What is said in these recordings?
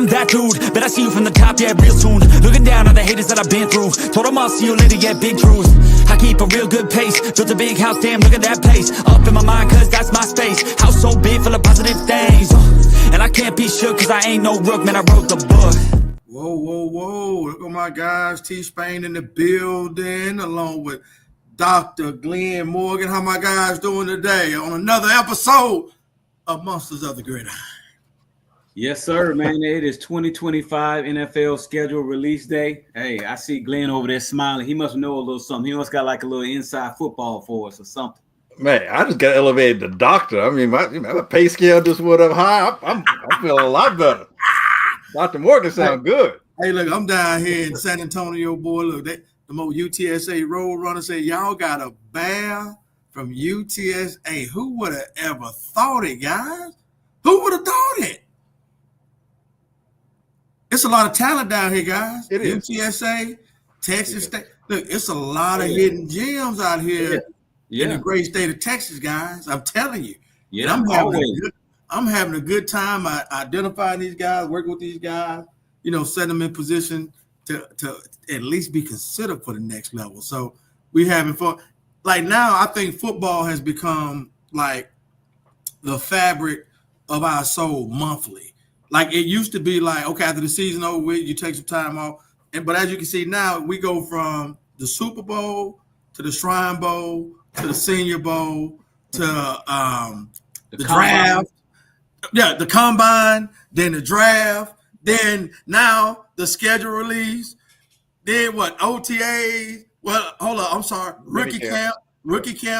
that dude. Bet I see you from the top, yeah, real soon. Looking down on the haters that I've been through. Told them I'll see you later, yeah, big cruise. I keep a real good pace. Built a big house, damn, look at that place. Up in my mind, cause that's my space. House so big, full of positive things. And I can't be shook, cause I ain't no rook, man, I wrote the book. Whoa, whoa, whoa. Look at my guys, T-Spain in the building, along with Dr. Glenn Morgan. How my guys doing today on another episode of Monsters of the Gridiron? Yes, sir, man. It is 2025 NFL schedule release day. Hey, I see Glenn over there smiling. He must know a little something. He must got like a little inside football for us or something. Man, I just got elevated to doctor. I mean, my pay scale just went up high. I'm feeling a lot better. Dr. Morgan sound good. Hey, look, I'm down here in San Antonio, boy. Look, the most UTSA road runner said, y'all got a bear from UTSA. Who would have ever thought it, guys? Who would have thought it? It's a lot of talent down here, guys. It is. UTSA, Texas State. Look, it's a lot of hidden gems out here in the great state of Texas, guys. I'm telling you. Yeah, and I'm having a good time identifying these guys, working with these guys, setting them in position to at least be considered for the next level. So we're having fun. Like now, I think football has become like the fabric of our soul monthly. Like it used to be like, okay, after the season over with, you take some time off. But as you can see now, we go from the Super Bowl to the Shrine Bowl to the Senior Bowl to the draft. Yeah, the combine, then the draft, then now the schedule release, then what, OTAs, well, hold up, I'm sorry, rookie camp,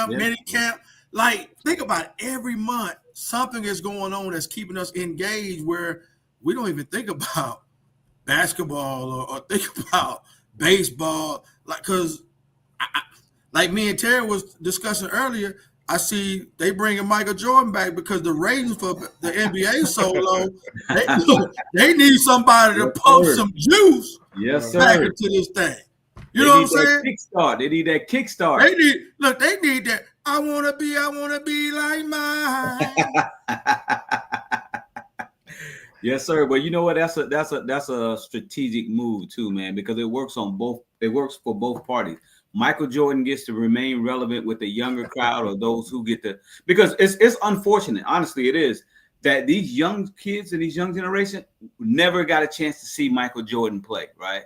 mini camp. Like, think about it, every month, something is going on that's keeping us engaged where we don't even think about basketball or think about baseball. Like, because like me and Terry was discussing earlier, I see they bringing Michael Jordan back because the ratings for the NBA is so low. They need somebody to pump some juice back into this thing. You know what I'm saying? They need that kickstart. They need that. I wanna be like mine. Yes, sir. But you know what? That's a strategic move too, man, because it works for both parties. Michael Jordan gets to remain relevant with the younger crowd or those who get to, because it's unfortunate, honestly, it is, that these young kids and these young generation never got a chance to see Michael Jordan play, right?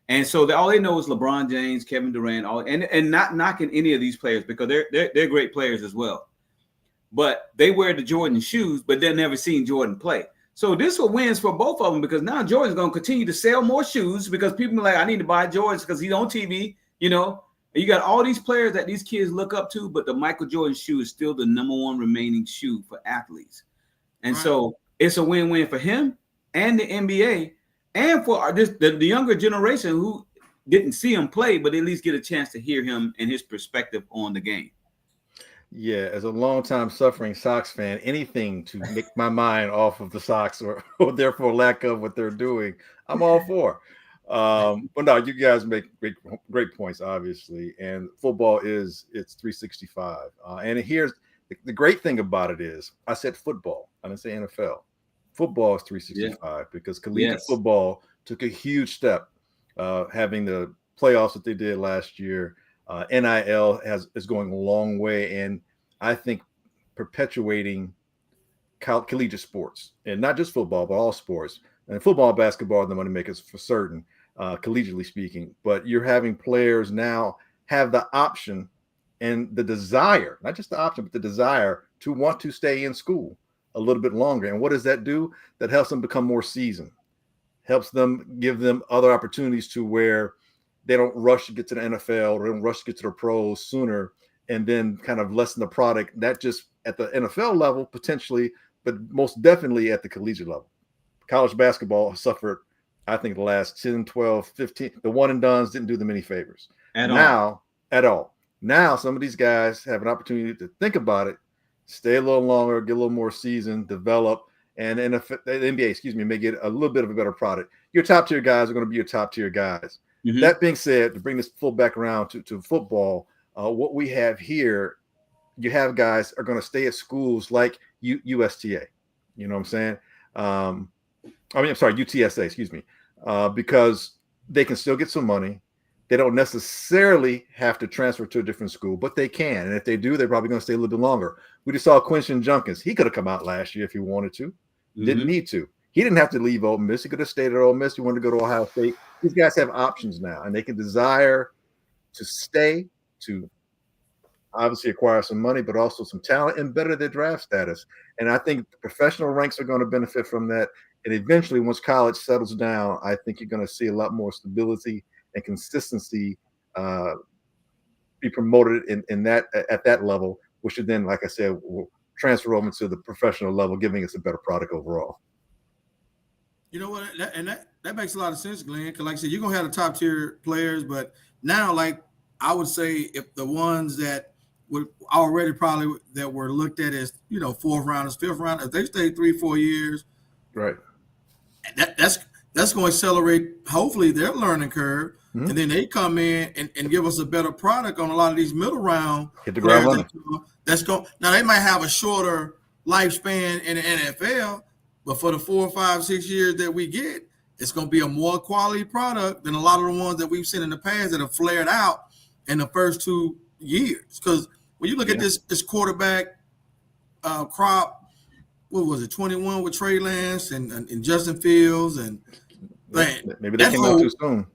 And so all they know is LeBron James, Kevin Durant, and not knocking any of these players because they're great players as well. But they wear the Jordan shoes, but they've never seen Jordan play. So this will wins for both of them because now Jordan's going to continue to sell more shoes because people are like, I need to buy Jordans because he's on TV, You got all these players that these kids look up to, but the Michael Jordan shoe is still the number one remaining shoe for athletes. And so it's a win-win for him and the NBA and for the younger generation who didn't see him play, but at least get a chance to hear him and his perspective on the game. Yeah, as a longtime suffering Sox fan, anything to make my mind off of the Sox or therefore lack of what they're doing, I'm all for. But no, you guys make great points, obviously. And football it's 365. And here's the great thing about it is I said football. I didn't say NFL. Football is 365 because collegiate football took a huge step, having the playoffs that they did last year. NIL is going a long way, and I think perpetuating collegiate sports, and not just football, but all sports. And football and basketball are the money makers for certain, collegiately speaking. But you're having players now have the option and the desire, not just the option, but the desire to want to stay in school a little bit longer. And what does that do? That helps them become more seasoned, helps them give them other opportunities to where they don't rush to get to the NFL or don't rush to get to the pros sooner and then kind of lessen the product, not just at the NFL level potentially, but most definitely at the collegiate level. College basketball suffered, I think, the last 10, 12, 15. The one and dones didn't do them any favors. At all. Now, some of these guys have an opportunity to think about it, stay a little longer, get a little more seasoned, develop, and the NBA, may get a little bit of a better product. Your top tier guys are going to be your top tier guys. Mm-hmm. That being said, to bring this full back around to football, what we have here, you have guys are going to stay at schools like USTA. You know what I'm saying? I'm sorry, UTSA, excuse me, because they can still get some money. They don't necessarily have to transfer to a different school, but they can. And if they do, they're probably going to stay a little bit longer. We just saw Quinshon Judkins. He could have come out last year if he wanted to. Didn't need to. He didn't have to leave Ole Miss. He could have stayed at Ole Miss. He wanted to go to Ohio State. These guys have options now, and they can desire to stay, to obviously acquire some money, but also some talent and better their draft status. And I think the professional ranks are going to benefit from that. And eventually, once college settles down, I think you're going to see a lot more stability and consistency be promoted in that at that level, which should then, like I said, will transfer over to the professional level, giving us a better product overall. You know what? That makes a lot of sense, Glenn. Because, like I said, you're gonna have the top tier players, but now, like I would say, if the ones that would already probably that were looked at as fourth rounders, fifth round, if they stay 3-4 years, right, that's going to accelerate hopefully their learning curve. And then they come in and give us a better product on a lot of these middle round. Hit the ground running. Now they might have a shorter lifespan in the NFL, but for the 4, 5, 6 years that we get, it's going to be a more quality product than a lot of the ones that we've seen in the past that have flared out in the first 2 years. Because when you look at this quarterback crop, what was it, 21 with Trey Lance and Justin Fields, and maybe they came out too soon.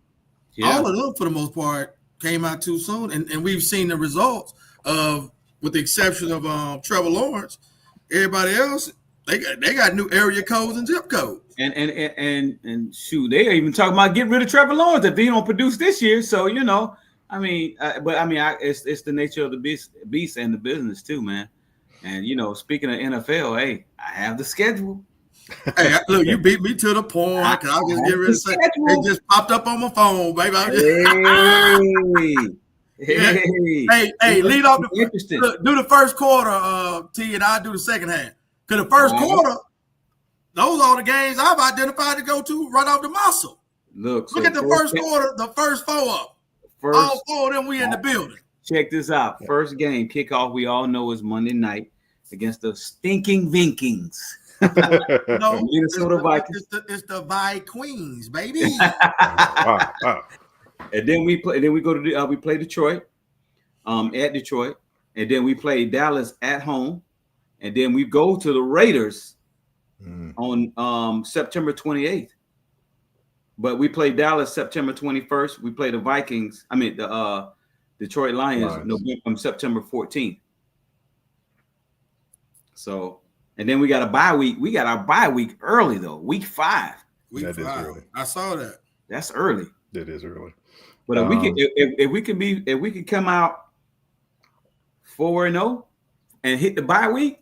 Yeah. All of them, for the most part, came out too soon, and we've seen the results of, with the exception of Trevor Lawrence, everybody else they got new area codes and zip codes. And shoot, they are even talking about getting rid of Trevor Lawrence if they don't produce this year. So it's the nature of the beast and the business too, man. And speaking of NFL, hey, I have the schedule. Hey, look, you beat me to the point. I just get rid of it. It just popped up on my phone, baby. Hey, lead off do the first quarter, T, and I'll do the second half. Because the first quarter, those are the games I've identified to go to right off the muscle. Look at the first quarter, the first 4 of them. All 4 of them, we in the building. Check this out. First game, kickoff, we all know is Monday night against the stinking Vikings. No, Minnesota Vikings. It's the Vikings, baby. Wow. And then we play. Then we go to we play Detroit, at Detroit, and then we play Dallas at home, and then we go to the Raiders on September 28th. But we play Dallas September 21st. We play the Vikings. The Detroit Lions from September 14th. So. And then we got a bye week. We got our bye week early though. Week 5. Week 5. Early. I saw that. That's early. It is early. But if we can come out 4-0 and hit the bye week,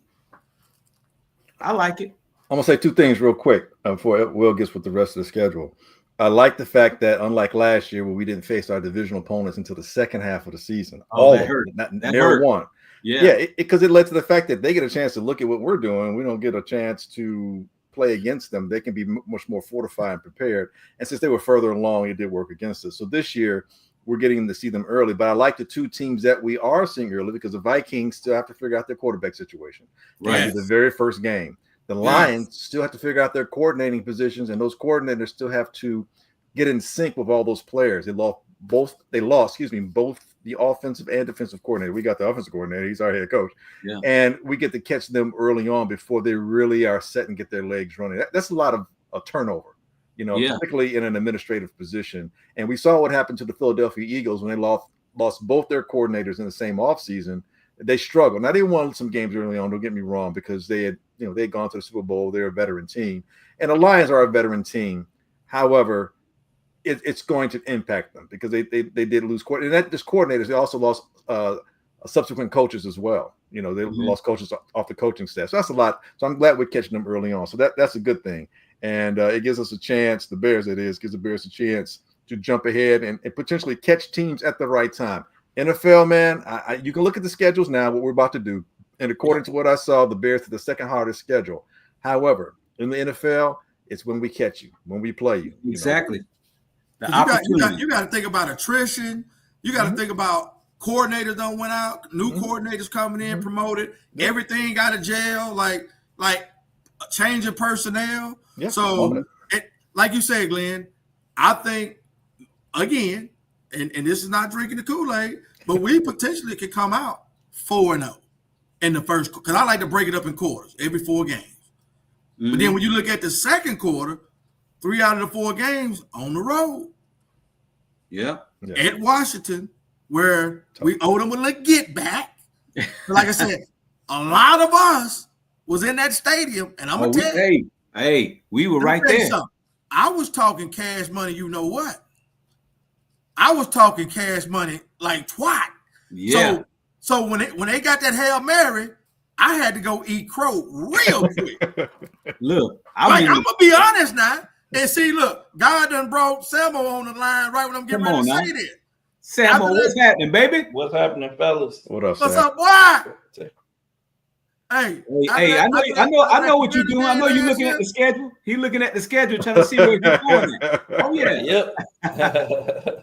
I like it. I'm gonna say 2 things real quick before Will gets with the rest of the schedule. I like the fact that unlike last year where we didn't face our divisional opponents until the second half of the season, never one. Yeah, because it led to the fact that they get a chance to look at what we're doing. We don't get a chance to play against them. They can be much more fortified and prepared. And since they were further along, it did work against us. So this year, we're getting to see them early. But I like the 2 teams that we are seeing early because the Vikings still have to figure out their quarterback situation. Right. The very first game. The Lions still have to figure out their coordinating positions, and those coordinators still have to get in sync with all those players. They lost both the offensive and defensive coordinator. We got the offensive coordinator. He's our head coach. Yeah. And we get to catch them early on before they really are set and get their legs running. That's a lot of a turnover, particularly in an administrative position. And we saw what happened to the Philadelphia Eagles when they lost both their coordinators in the same offseason. They struggled. Now, they won some games early on, don't get me wrong, because they had gone to the Super Bowl. They're a veteran team. And the Lions are a veteran team. However, it's going to impact them because they did lose coordinators. And not just coordinators, they also lost subsequent coaches as well. They lost coaches off the coaching staff. So that's a lot. So I'm glad we're catching them early on. So that's a good thing. And it gives us a chance, the Bears gives the Bears a chance to jump ahead and potentially catch teams at the right time. NFL, man, you can look at the schedules now, what we're about to do. And according to what I saw, the Bears have the second hardest schedule. However, in the NFL, it's when we catch you, when we play you. Exactly. You got to think about attrition. You got to think about coordinators don't went out, new coordinators coming in, promoted. Everything got a jail, like change of personnel. So like you said, Glenn, I think again, and this is not drinking the Kool-Aid, but we potentially could come out 4-0 in the first, because I like to break it up in quarters every 4 games. Mm-hmm. But then when you look at the second quarter, 3 out of the 4 games on the road. Yeah. At Washington, where we owed them a little get back. Like I said, a lot of us was in that stadium, and I'm gonna tell you, hey, we were right there. I was talking cash money, you know what? I was talking cash money like twat. Yeah. So when they got that Hail Mary, I had to go eat crow real quick. Look, I'm gonna be honest now. And see, look, God done brought Samo on the line right when I'm getting ready to say this. Samo, what's happening, baby? What's happening, fellas? What up, What's Sam? up, boy? Hey, I know what you're doing. I know you're looking at the schedule. He's looking at the schedule, trying to see where you're going at. Oh yeah, yep.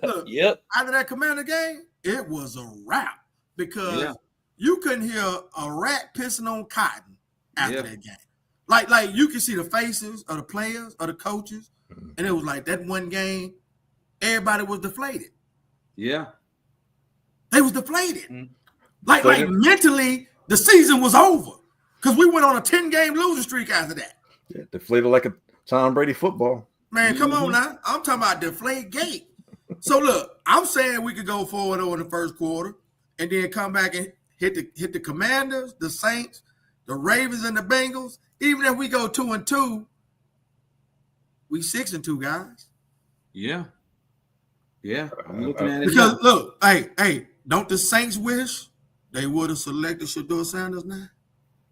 Look, yep. After that Commander game, it was a wrap because you couldn't hear a rat pissing on cotton after that game. Like you can see the faces of the players, of the coaches, and it was like that one game, everybody was deflated. Yeah, they was deflated. Like mentally, the season was over because we went on a 10-game losing streak after that. Yeah, deflated like a Tom Brady football. Man, come on now. I'm talking about deflate gate. So look, I'm saying we could go 4-0 in the first quarter and then come back and hit the Commanders, the Saints, the Ravens, and the Bengals. Even if we go 2-2, we 6-2, guys. Yeah. I'm looking at it because look, hey, don't the Saints wish they would have selected Shedeur Sanders now?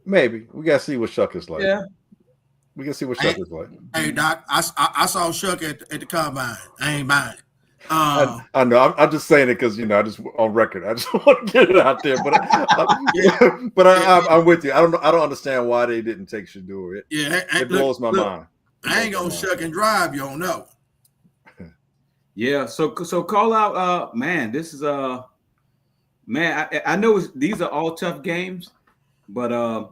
Maybe we gotta see what Shuck is like. Yeah, we can see what Shuck is like. Hey, Doc, I saw Shuck at the combine. I ain't buying it. I know. I'm just saying it because I just on record. I just want to get it out there. But I'm with you. I don't understand why they didn't take Shedeur. It blows my mind. I ain't gonna shuck and drive. You don't know. Yeah. So call out. Man, this is man. I know these are all tough games, but and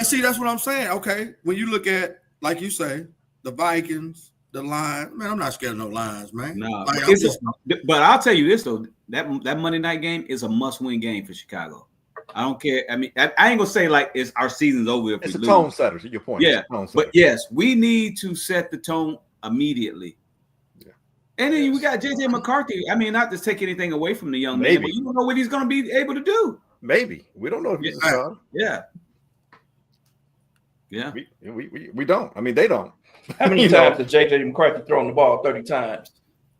see, that's what I'm saying. Okay, when you look at, like you say, the Vikings. The line, man, I'm not scared of no lines, man. No, like, but I'll tell you this though, that Monday night game is a must-win game for Chicago. I don't care. I mean, I ain't gonna say like it's our season's over if it's we a lose. Tone setter. Your point. Yeah, but yes, we need to set the tone immediately. Yeah, and then we got JJ McCarthy. I mean, not to take anything away from the young man, but you don't know what he's gonna be able to do. Maybe we don't know if he's a starter. Yeah. We don't. I mean, they don't. How many times did JJ McCarthy throwing the ball 30 times?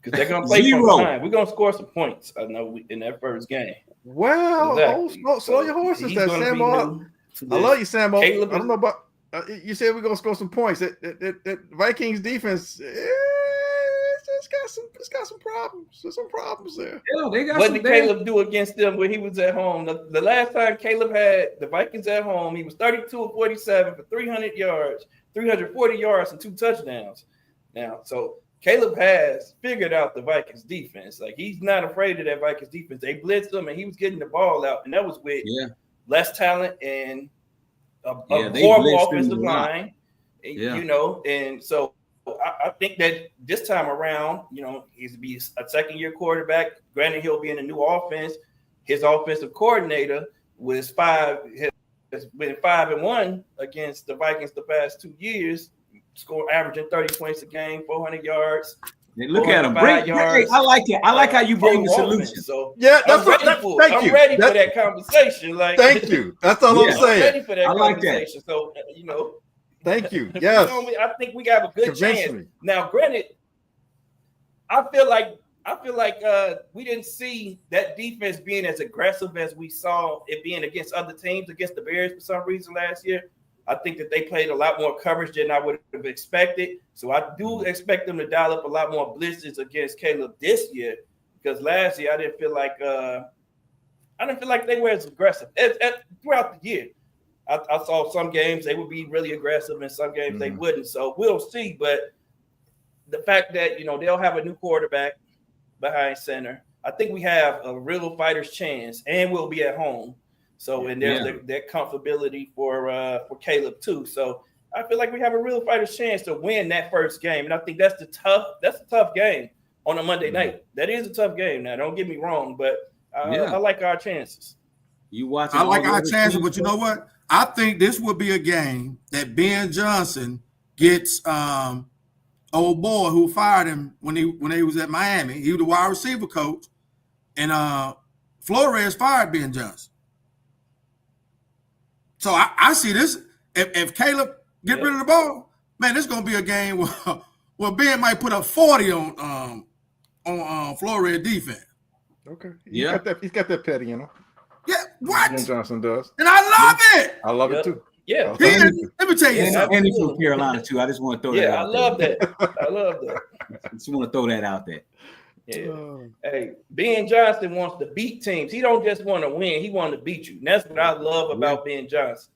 Because they're going to play from behind. We're going to score some points, I know, in that first game. Well, slow your horses there, Samo. I love you, Samo. I don't know about you said we're going to score some points. That Vikings defense, it's got some problems. There's some problems there. Yeah, they got what did Caleb do against them when he was at home? The last time Caleb had the Vikings at home, he was 32 of 47 for 300 yards. 340 yards and 2 touchdowns. Now, so Caleb has figured out the Vikings defense. Like, he's not afraid of that Vikings defense. They blitzed him, and he was getting the ball out, and that was with less talent and a horrible offensive line. And so I think that this time around, he's to be a second-year quarterback. Granted, he'll be in a new offense. His offensive coordinator was has been 5-1 against the Vikings the past 2 years, averaging 30 points a game, 400 yards. Look at him. I like it. I like how you bring the solution. So yeah, I'm ready for that conversation. Like, thank you. That's all I'm saying. Ready for that That. conversation. So thank you. Yes. I think we got a good chance. Now, granted, I feel like we didn't see that defense being as aggressive as we saw it being against other teams, against the Bears for some reason last year. I think that they played a lot more coverage than I would have expected. So I do expect them to dial up a lot more blitzes against Caleb this year, because last year I didn't feel like they were as aggressive throughout the year. I saw some games they would be really aggressive and some games they wouldn't. So we'll see. But the fact that they'll have a new quarterback behind center, I think we have a real fighter's chance, and we'll be at home. So, and there's that comfortability for Caleb too. So I feel like we have a real fighter's chance to win that first game, and I think that's a tough game on a Monday night. That is a tough game. Now, don't get me wrong, but I like our chances. You watch. I like our chances, but you know what? I think this would be a game that Ben Johnson gets old boy who fired him when he was at Miami. He was the wide receiver coach, and Flores fired Ben Johnson. So I see this. If Caleb get rid of the ball, man, this is gonna be a game where Ben might put up 40 on Flores defense. Okay. He's got that petty in him. Yeah, what? Ben Johnson does. And I love it. I love it too. Yeah. Let me tell you something. And he's from Carolina too. I just want to throw that out I love that. I love that. I just want to throw that out there. Yeah. Hey, Ben Johnson wants to beat teams. He don't just want to win. He wants to beat you. And that's what I love about Ben Johnson.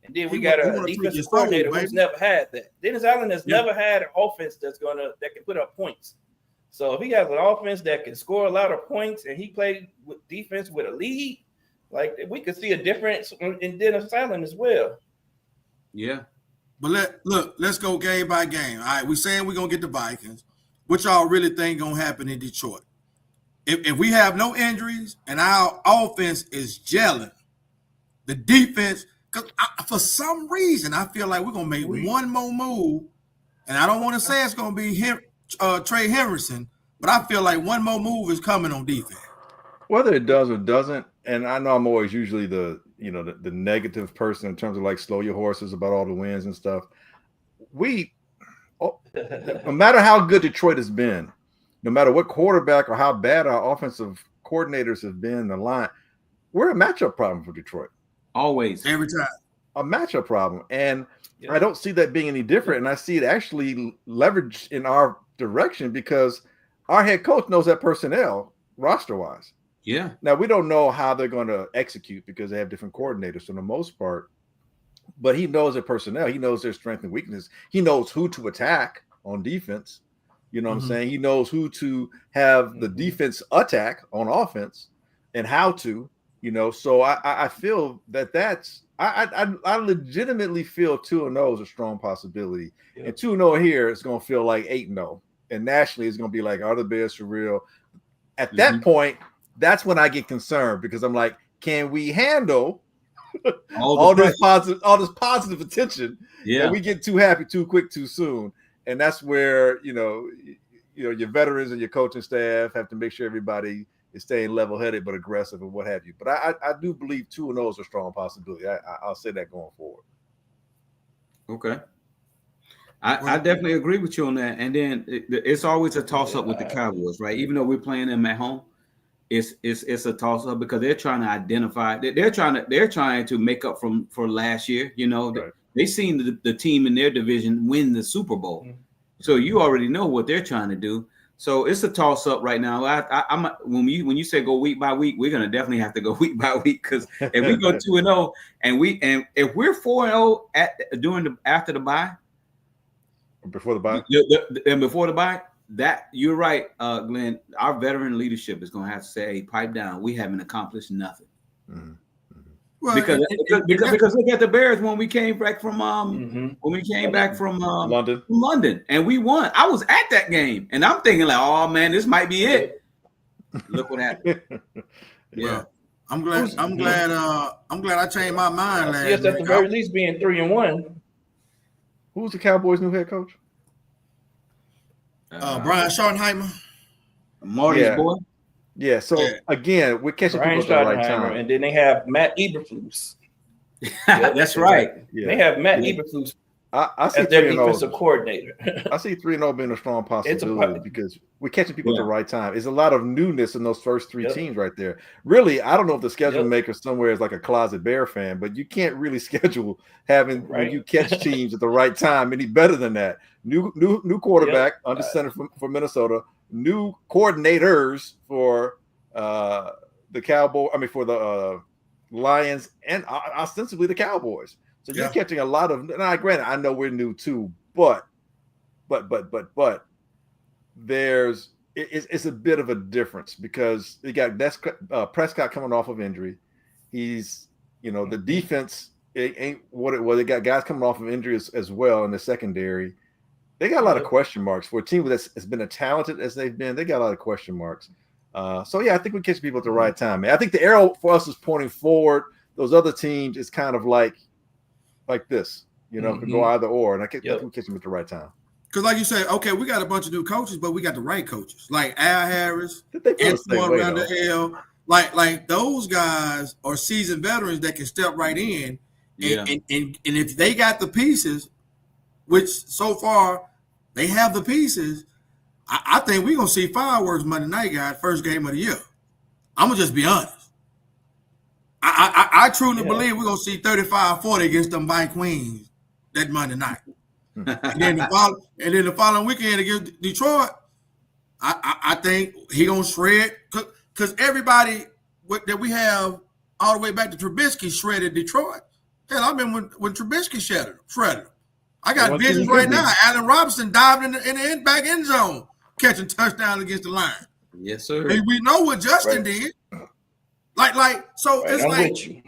And then we got a defensive coordinator who's never had that. Dennis Allen has never had an offense that can put up points. So if he has an offense that can score a lot of points and he played with defense with a lead, like we could see a difference in Dennis Allen as well. Yeah. But let's go game by game. All right, we're saying we're gonna get the Vikings. What y'all really think gonna happen in Detroit? If we have no injuries and our offense is gelling, the defense, because for some reason I feel like we're gonna make one more move, and I don't want to say it's gonna be Trey Henderson, but I feel like one more move is coming on defense. Whether it does or doesn't, and I know I'm always usually the negative person in terms of like slow your horses about all the wins and stuff. No matter how good Detroit has been, no matter what quarterback or how bad our offensive coordinators have been in the line, we're a matchup problem for Detroit. Always. Every time. A matchup problem. And I don't see that being any different. And I see it actually leveraged in our direction because our head coach knows that personnel roster-wise. Yeah. Now, we don't know how they're going to execute because they have different coordinators for the most part. But he knows their personnel. He knows their strength and weakness. He knows who to attack on defense. You know what I'm saying? He knows who to have the defense attack on offense and how to, So I feel that's I legitimately feel 2-0 is a strong possibility. Yeah. And 2-0 here is going to feel like 8-0. And nationally, it's going to be like, are the Bears for real? At that point, that's when I get concerned because I'm like, can we handle all this positive attention? Yeah, and we get too happy too quick too soon, and that's where your veterans and your coaching staff have to make sure everybody is staying level-headed but aggressive and what have you. But I do believe 2-0 is a strong possibility. I'll say that going forward. Okay, I definitely agree with you on that. And then it's always a toss-up with the Cowboys, right? Even though we're playing them at home. It's a toss up because they're trying to identify. They're trying to make up for last year. Right. They seen the team in their division win the Super Bowl, so you already know what they're trying to do. So it's a toss up right now. I'm when you say go week by week, we're gonna definitely have to go week by week because if we go 2-0 and if we're 4-0 after the bye, before the bye, and before the bye. That you're right, Glenn. Our veteran leadership is going to have to say, "Hey, pipe down. We haven't accomplished nothing." Mm-hmm. Well, because look at the Bears when we came back from London, and we won. I was at that game, and I'm thinking like, "Oh man, this might be it." Look what happened. Yeah, I'm glad I changed my mind last. Yes, at the very least, being 3-1. Who's the Cowboys' new head coach? Brian Schottenheimer, Marty's boy. Yeah. So again, we're catching people at the right time, and then they have Matt Eberflus. That's right. Yeah. They have Matt Eberflus I see as their defensive coordinator. I see 3-0 being a strong possibility because we're catching people at the right time. There's a lot of newness in those first three teams right there. Really, I don't know if the schedule maker somewhere is like a closet Bear fan, but you can't really schedule having when you catch teams at the right time any better than that. New quarterback under center for Minnesota, new coordinators for the Cowboys. I mean, for the Lions and ostensibly the Cowboys. So you're catching a lot of. Now, granted, I know we're new too, but there's it's a bit of a difference because you got Prescott coming off of injury. He's the defense it ain't what it was. They got guys coming off of injuries as well in the secondary. They got a lot of question marks for a team that's been as talented as they've been. They got a lot of question marks. So yeah, I think we catch people at the right time, man. I think the arrow for us is pointing forward. Those other teams is kind of like this, could go either or, and I think we catch them at the right time. Because, like you said, okay, we got a bunch of new coaches, but we got the right coaches, like Al Harris, Antoine Randall, like those guys are seasoned veterans that can step right in, and if they got the pieces, which so far they have the pieces, I think we're gonna see fireworks Monday night, guys. First game of the year. I'm gonna just be honest. I truly believe we're gonna see 35-40 against them Mike Queens that Monday night. And then the following weekend against Detroit, I think he gonna shred because everybody that we have all the way back to Trubisky shredded Detroit. Hell, I remember when Trubisky shredded him. I got visions right now. Allen Robinson dived in the back end zone, catching touchdown against the Lions. Yes, sir. And we know what Justin did. So it's like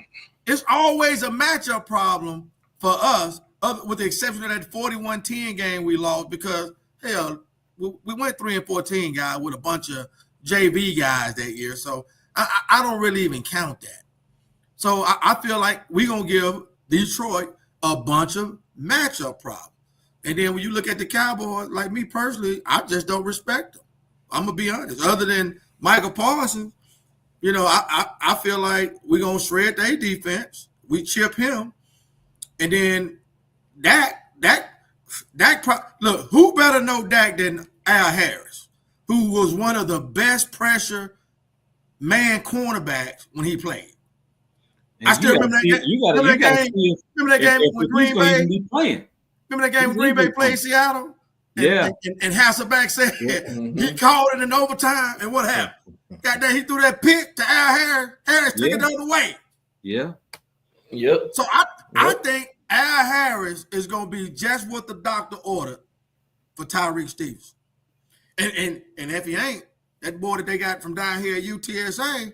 it's always a matchup problem for us, with the exception of that 41-10 game we lost because hell, we went 3-14 guys with a bunch of JV guys that year. So I don't really even count that. So I feel like we're gonna give Detroit a bunch of matchup problems. And then when you look at the Cowboys, like me personally, I just don't respect them. I'm gonna be honest. Other than Michael Parsons, I feel like we're gonna shred their defense. We chip him, and then Dak. Look, who better know Dak than Al Harris, who was one of the best pressure man cornerbacks when he played. And I still remember that game. Remember that game with Green Bay? Remember that game when Green Bay played Seattle? And Hasselbeck said he called it in overtime, and what happened? Goddamn, he threw that pick to Al Harris. Harris took it the other way. Yeah. Yep. So I think Al Harris is going to be just what the doctor ordered for Tyreek Stevens. And if he ain't, that boy that they got from down here at UTSA,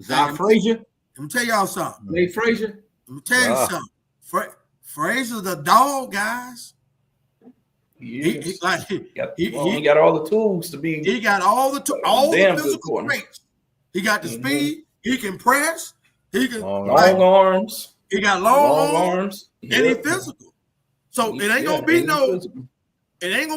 Zach Frazier. Let me tell y'all something. Nate Frazier. Let me tell you something. Frazier's the dog, guys. He got all the tools to be. He got all the physical traits. He got the speed. He can press. He can long arms. He got long arms, and he's physical. So it ain't gonna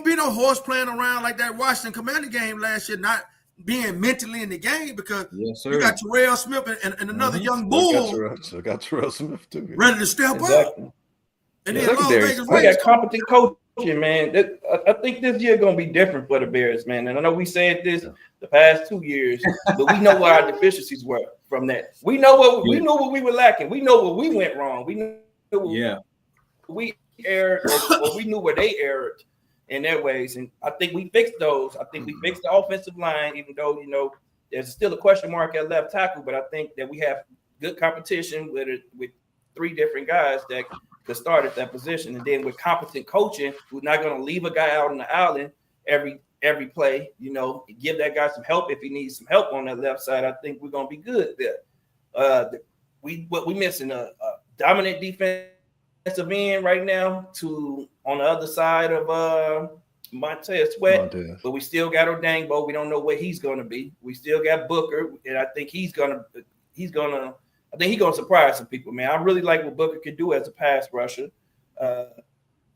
be no horse playing around like that Washington Commander game last year, not being mentally in the game because you got Terrell Smith and another young bull. Got Terrell Smith too. Ready to step up. And then Las Vegas we got competent coaching, man. I think this year gonna be different for the Bears, man. And I know we said this the past 2 years, but we know what our deficiencies were from that. We know what we were lacking. We know what we went wrong. We know what we erred, or we knew where they erred in their ways. And I think we fixed those. I think we fixed the offensive line, even though there's still a question mark at left tackle. But I think that we have good competition with 3 different guys that could start at that position, and then with competent coaching, we're not going to leave a guy out on the island every play. Give that guy some help if he needs some help on that left side. I think we're going to be good there. We missing a dominant defensive end right now on the other side of Montez Sweat, but we still got Odangbo. We don't know what he's going to be. We still got Booker, and I think he's gonna surprise some people, man. I really like what Booker can do as a pass rusher.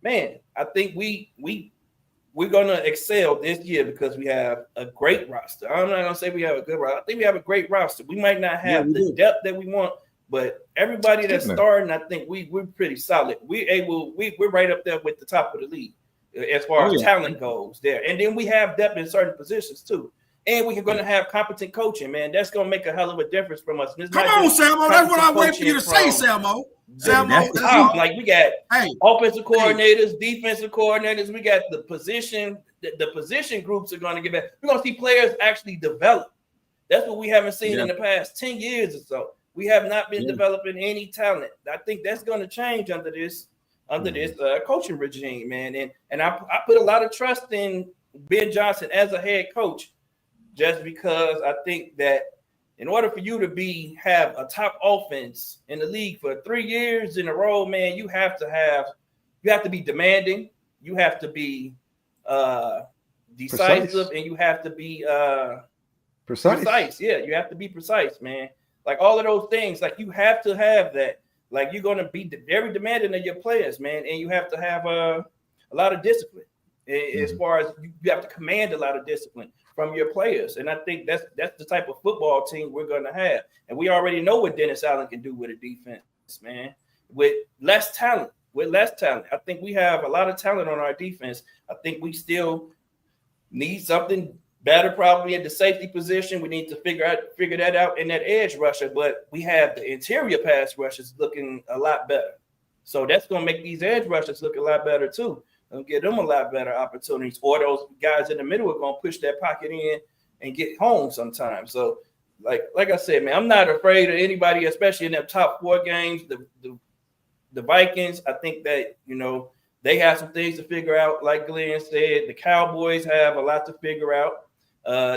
Man, I think we're gonna excel this year because we have a great roster. I'm not gonna say we have a good roster. I think we have a great roster. We might not have the depth that we want, but everybody that's starting, I think we're pretty solid. We're right up there with the top of the league as far as talent goes there. And then we have depth in certain positions too. And we're going to have competent coaching, man. That's going to make a hell of a difference from us. Come on, Samo. That's what I'm waiting for you to say, Samo. Like we got offensive coordinators, defensive coordinators. We got the position. The position groups are going to get better. We're going to see players actually develop. That's what we haven't seen in the past 10 years or so. We have not been developing any talent. I think that's going to change under this coaching regime, man. And I put a lot of trust in Ben Johnson as a head coach. Just because I think that in order for you to have a top offense in the league for 3 years in a row, man, you have to be demanding, you have to be decisive, Precise. and you have to be Precise. Yeah, you have to be precise, man. Like all of those things, like you have to have that. Like you're going to be very demanding of your players, man, and you have to have a lot of discipline. As far as you have to command a lot of discipline from your players, and I think that's the type of football team we're going to have. And we already know what Dennis Allen can do with a defense, man. With less talent, I think we have a lot of talent on our defense. I think we still need something better, probably at the safety position. We need to figure that out in that edge rusher. But we have the interior pass rushers looking a lot better, so that's going to make these edge rushers look a lot better too. And get them a lot better opportunities, or those guys in the middle are going to push that pocket in and get home sometimes. So, like I said, man, I'm not afraid of anybody, especially in their top 4 games. The Vikings, I think that, they have some things to figure out. Like Glenn said, the Cowboys have a lot to figure out.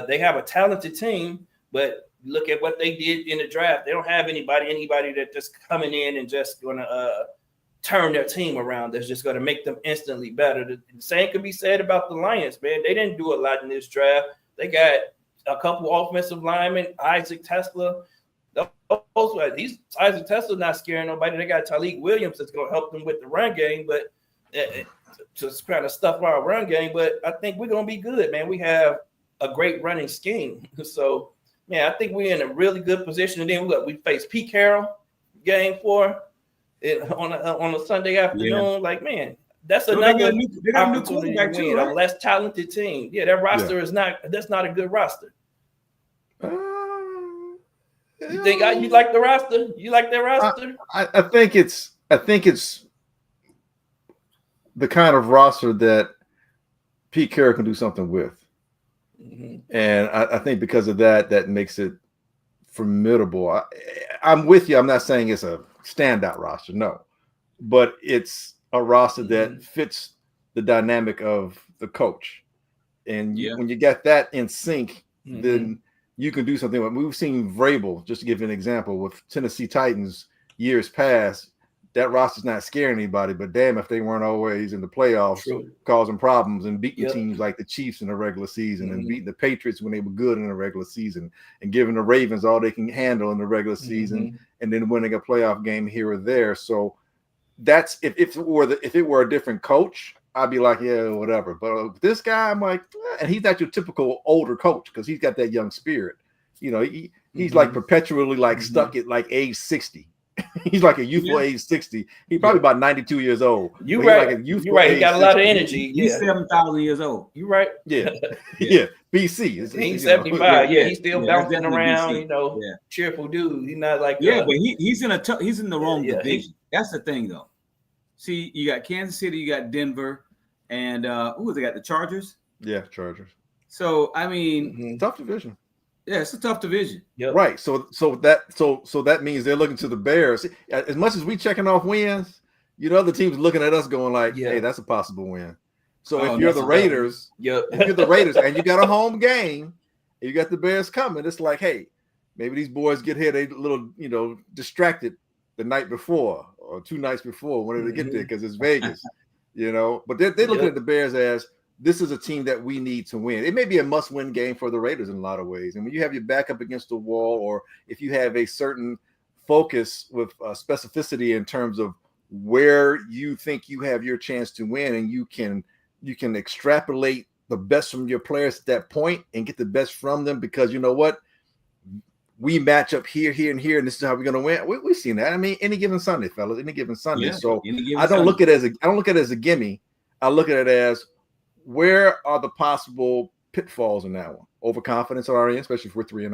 They have a talented team, but look at what they did in the draft. They don't have anybody that just coming in and just going to turn their team around. That's just going to make them instantly better. The same could be said about the Lions, man. They didn't do a lot in this draft. They got a couple offensive linemen, Isaac Tesla. Isaac Tesla not scaring nobody. They got Talik Williams that's going to help them with the run game, but just kind of stuff our run game. But I think we're going to be good, man. We have a great running scheme. So, man, I think we're in a really good position. And then we face Pete Carroll, game 4. On a Sunday afternoon, Yeah. Like, man, that's So another they got a new opportunity quarterback to too, win. right? A less talented team. Yeah, that roster is not a good roster. You think you like the roster? You like that roster? I think it's the kind of roster that Pete Carroll can do something with. And I think because of that makes it formidable. I'm with you. I'm not saying it's a standout roster, no, but it's a roster that fits the dynamic of the coach. And when you get that in sync, then you can do something. We've seen Vrabel, just to give you an example, with Tennessee Titans years past. That roster's not scaring anybody, but damn if they weren't always in the playoffs, causing problems and beating teams like the Chiefs in the regular season and beating the Patriots when they were good in the regular season and giving the Ravens all they can handle in the regular season and then winning a playoff game here or there. So that's if it were a different coach, I'd be like, yeah, whatever. But this guy, I'm like, and he's not your typical older coach because he's got that young spirit. He's like perpetually like stuck at like age 60. He's like a youthful age 60. He's probably about 92 years old. You're right. He got a lot of energy. He's 7,000 years old. You're right. Yeah. Yeah. BC. He's 75. He's still that's bouncing definitely around, BC. cheerful dude. He's not like but he's in the wrong division. That's the thing though. See, you got Kansas City, you got Denver, and who they got? The Chargers? Yeah, Chargers. So I mean, tough division. Yeah, it's a tough division. Yep. Right. So that means they're looking to the Bears. As much as we checking off wins, other teams looking at us going like, hey, that's a possible win. So if you're the Raiders, if you're the Raiders and you got a home game, and you got the Bears coming, it's like, hey, maybe these boys get here, they a little, distracted the night before or 2 nights before whenever they get there because it's Vegas, But they're looking at the Bears as this is a team that we need to win. It may be a must-win game for the Raiders in a lot of ways. And when you have your back up against the wall, or if you have a certain focus with specificity in terms of where you think you have your chance to win, and you can extrapolate the best from your players at that point and get the best from them, because you know what? We match up here, and here, and this is how we're going to win. We've seen that. I mean, any given Sunday, fellas, any given Sunday. So I don't look at it as a gimme. I look at it as, where are the possible pitfalls in that one? Overconfidence on our end, especially if we're 3-0. You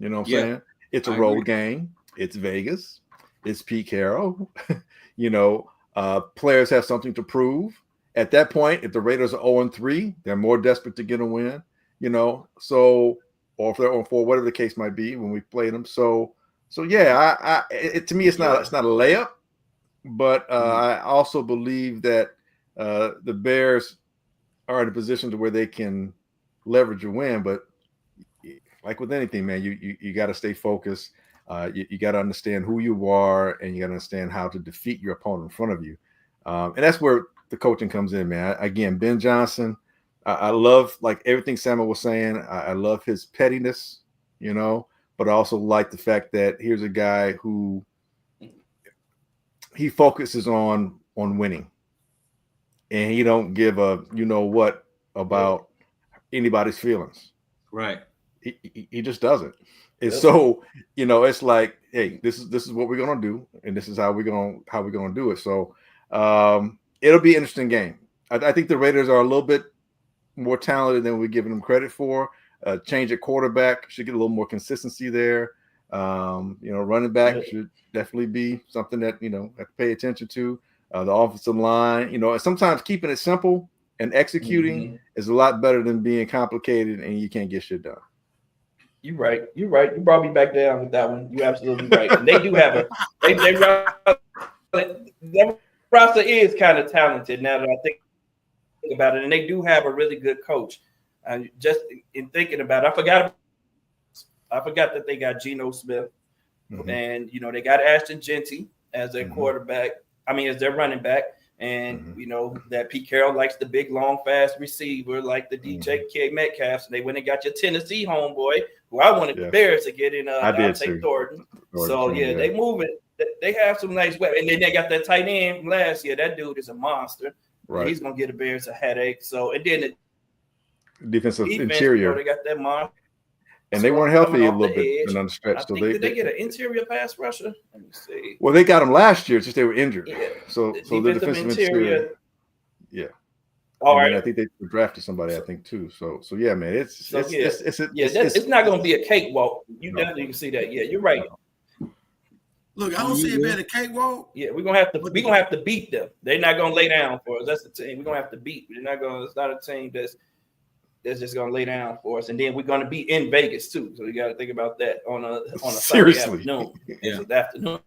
know what I'm saying? It's a road game. It's Vegas. It's Pete Carroll. Players have something to prove. At that point, if the Raiders are 0-3, they're more desperate to get a win. So, or if they're 0-4, whatever the case might be when we play them. So yeah, to me, it's not a layup, but I also believe that the Bears are in a position to where they can leverage a win, but like with anything, man, you got to stay focused. You got to understand who you are, and you got to understand how to defeat your opponent in front of you. And that's where the coaching comes in, man. Again, Ben Johnson, I love like everything Samuel was saying. I love his pettiness, you know, but I also like the fact that here's a guy who he focuses on winning, and he don't give a you know what about anybody's feelings. Right. He just doesn't. And so, you know, it's like, hey, this is what we're gonna do, and this is how we're gonna do it. So it'll be an interesting game. I think the Raiders are a little bit more talented than we're giving them credit for. Change at quarterback should get a little more consistency there. You know, running back should definitely be something that, you know, have to pay attention to. The offensive line, you know, and sometimes keeping it simple and executing is a lot better than being complicated and you can't get shit done. You're right. You brought me back down with that one. You're absolutely right. And they do have their roster is kind of talented now that I think about it, and they do have a really good coach. And just in thinking about it, I forgot that they got Geno Smith, and you know they got Ashton Genty as their quarterback. I mean, as their running back, and you know that Pete Carroll likes the big, long, fast receiver like the DK Metcalf. And they went and got your Tennessee homeboy, who I wanted the Bears to get in. Dante Thornton. So they move it. They have some nice weapons, and then they got that tight end from last year. That dude is a monster. Right. He's gonna get the Bears a headache. So and then the defensive interior. You know, they got that monster. And they weren't healthy a little bit on the stretch. So did they get an interior pass rusher? Let me see. Well, they got him last year, just they were injured. Yeah. So the defensive interior. Yeah. All right. I think they drafted somebody, I think, too. So yeah, man, it's not going to be a cakewalk. You definitely can see that. Yeah, you're right. Look, I don't see it being a cakewalk. Yeah, we're gonna have to beat them. They're not gonna lay down for us. That's the team we're gonna have to beat. It's not a team that's just gonna lay down for us. And then we're gonna be in Vegas too. So you gotta think about that on a seriously afternoon. Afternoon.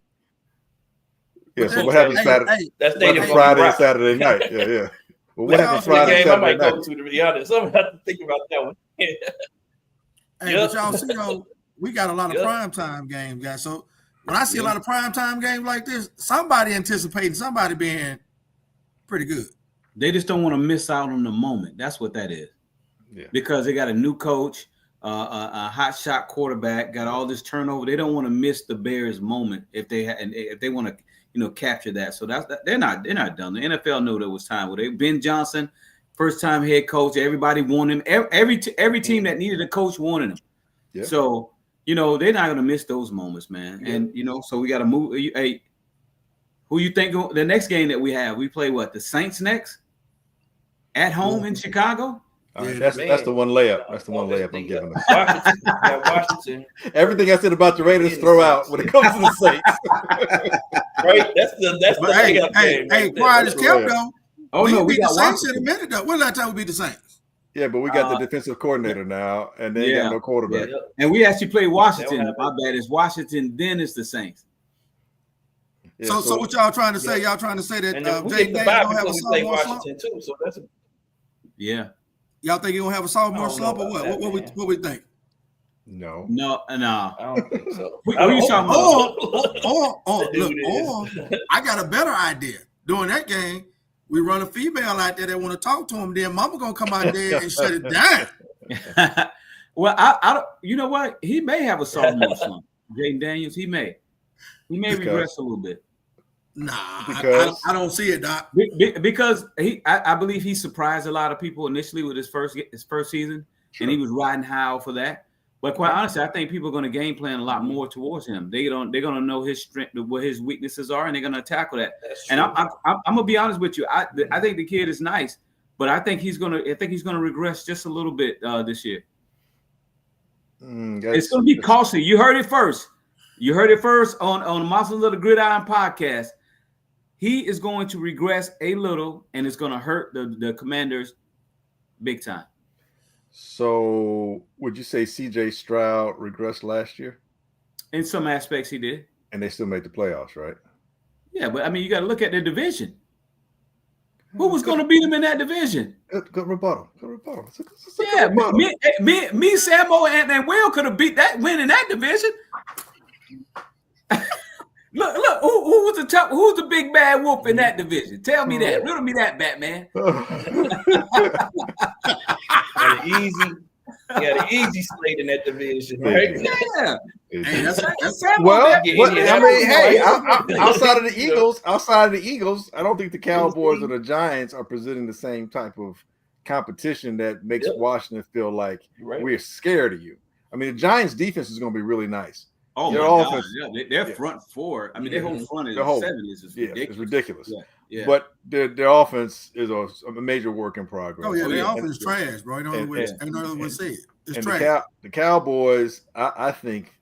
Yeah, so what happens Saturday? That's Friday and Saturday night. Yeah. Well, what happens Friday and Saturday night? I might go to be honest. I'm gonna have to think about that one. But y'all see, we got a lot of primetime games, guys. So when I see a lot of primetime games like this, somebody anticipating somebody being pretty good. They just don't want to miss out on the moment. That's what that is. Yeah. Because they got a new coach, a hot shot quarterback, got all this turnover. They don't want to miss the Bears moment if they want to, you know, capture that. So they're not done. The NFL knew there was time. Ben Johnson, first time head coach. Everybody wanted him. Every team that needed a coach wanted him. Yeah. So you know they're not going to miss those moments, man. Yeah. And you know, so we got to move. Hey, who you think the next game that we have? We play what? The Saints next at home in Chicago. That's the one layup. That's the one layup I'm giving them. Washington. Everything I said about the Raiders, throw out when it comes to the Saints. Right? That's the hey, quiet as kept though. Oh no, we beat got the Saints Washington. in a minute though. When last time we beat the Saints? Yeah, but we got the defensive coordinator now, and they got no quarterback. Yeah. And we actually play Washington. My bad. It's Washington, then it's the Saints. Yeah, so what y'all trying to say? Y'all trying to say that Jay Daniels don't have a sophomore slump? Too, so that's Y'all think he gonna have a sophomore slump or what? What we think? No. I don't think so. Who are you talking about? Look, I got a better idea. During that game, we run a female out there that want to talk to him. Then Mama gonna come out there and shut it down. Well, I don't. You know what? He may have a sophomore slump. Jay Daniels, he may regress a little bit. Nah, I don't see it, Doc. Because I believe he surprised a lot of people initially with his first season, and he was riding high for that. But quite honestly, I think people are going to game plan a lot more towards him. They're going to know his strength, what his weaknesses are, and they're going to tackle that. And I'm going to be honest with you. I think the kid is nice, but I think he's going to regress just a little bit this year. It's going to be costly. You heard it first. You heard it first on Monsters of the Gridiron podcast. He is going to regress a little, and it's going to hurt the Commanders big time. So would you say C.J. Stroud regressed last year? In some aspects, he did. And they still made the playoffs, right? Yeah, but I mean, you got to look at the division. Who was going to beat him in that division? Good rebuttal. Good rebuttal. It's a Yeah, good rebuttal. me, Sammo, and Will could have beat that win in that division. Look, who was the top? Who's the big bad wolf in that division? Tell me that. Riddle me that, Batman. Got an easy slate in that division, right? Yeah. Hey, that's Sammo, Well, baby. what, I mean, hey, outside of the Yeah. Eagles, I don't think the Cowboys or the Giants are presenting the same type of competition that makes Washington feel like we're scared of you. I mean, the Giants' defense is going to be really nice. Oh Their my God, offense- their front four. I mean, their whole front is seven is just ridiculous. It's ridiculous. Yeah. But their offense is a major work in progress. Oh yeah, their yeah. offense is trash, bro. Ain't no other way to say it. It's And trash. the Cowboys, I think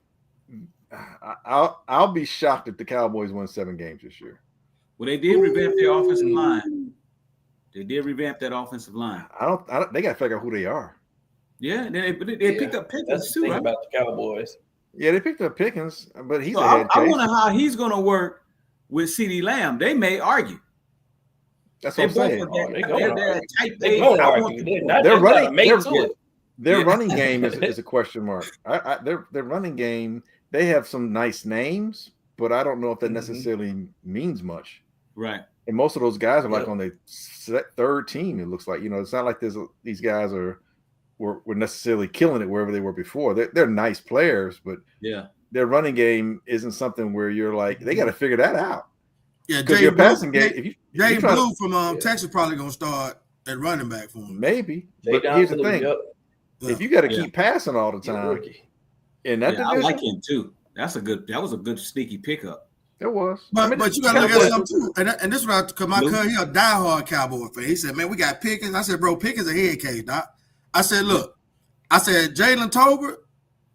I'll be shocked if the Cowboys win 7 games this year. Well, they did revamp their offensive line. They did revamp that offensive line. I don't. They got to figure out who they are. Yeah, they picked up Pickens That's the too, thing right? about the Cowboys. Yeah, they picked up Pickens, but he's So a head I case. wonder how he's going to work with CeeDee Lamb. They may argue. That's They what I'm both saying. they're tight. They gonna argue. They're running- Their Yeah. running game is a question mark. Their running game, they have some nice names, but I don't know if that necessarily means much. Right. And most of those guys are like on the third team. It looks like, it's not like these guys were necessarily killing it wherever they were before. They're nice players, but Yeah. their running game isn't something where you're like, they got to figure that out. Yeah, Because Jay your Blue, passing game, if you Jay try to- Blue from Texas probably gonna start at running back for him. maybe, Jay but here's the Down thing: Yep. if you got to Yeah. keep passing all the time Rookie. in that Yeah, I division, like him too. That was a good sneaky pickup. there was. But you gotta look Cowboys- at something too, and this one because my cousin, he a diehard Cowboy fan. He said, "Man, we got Pickens." I said, "Bro, Pickens a head case, doc." I said, "Look," I said, "Jalen Tolbert,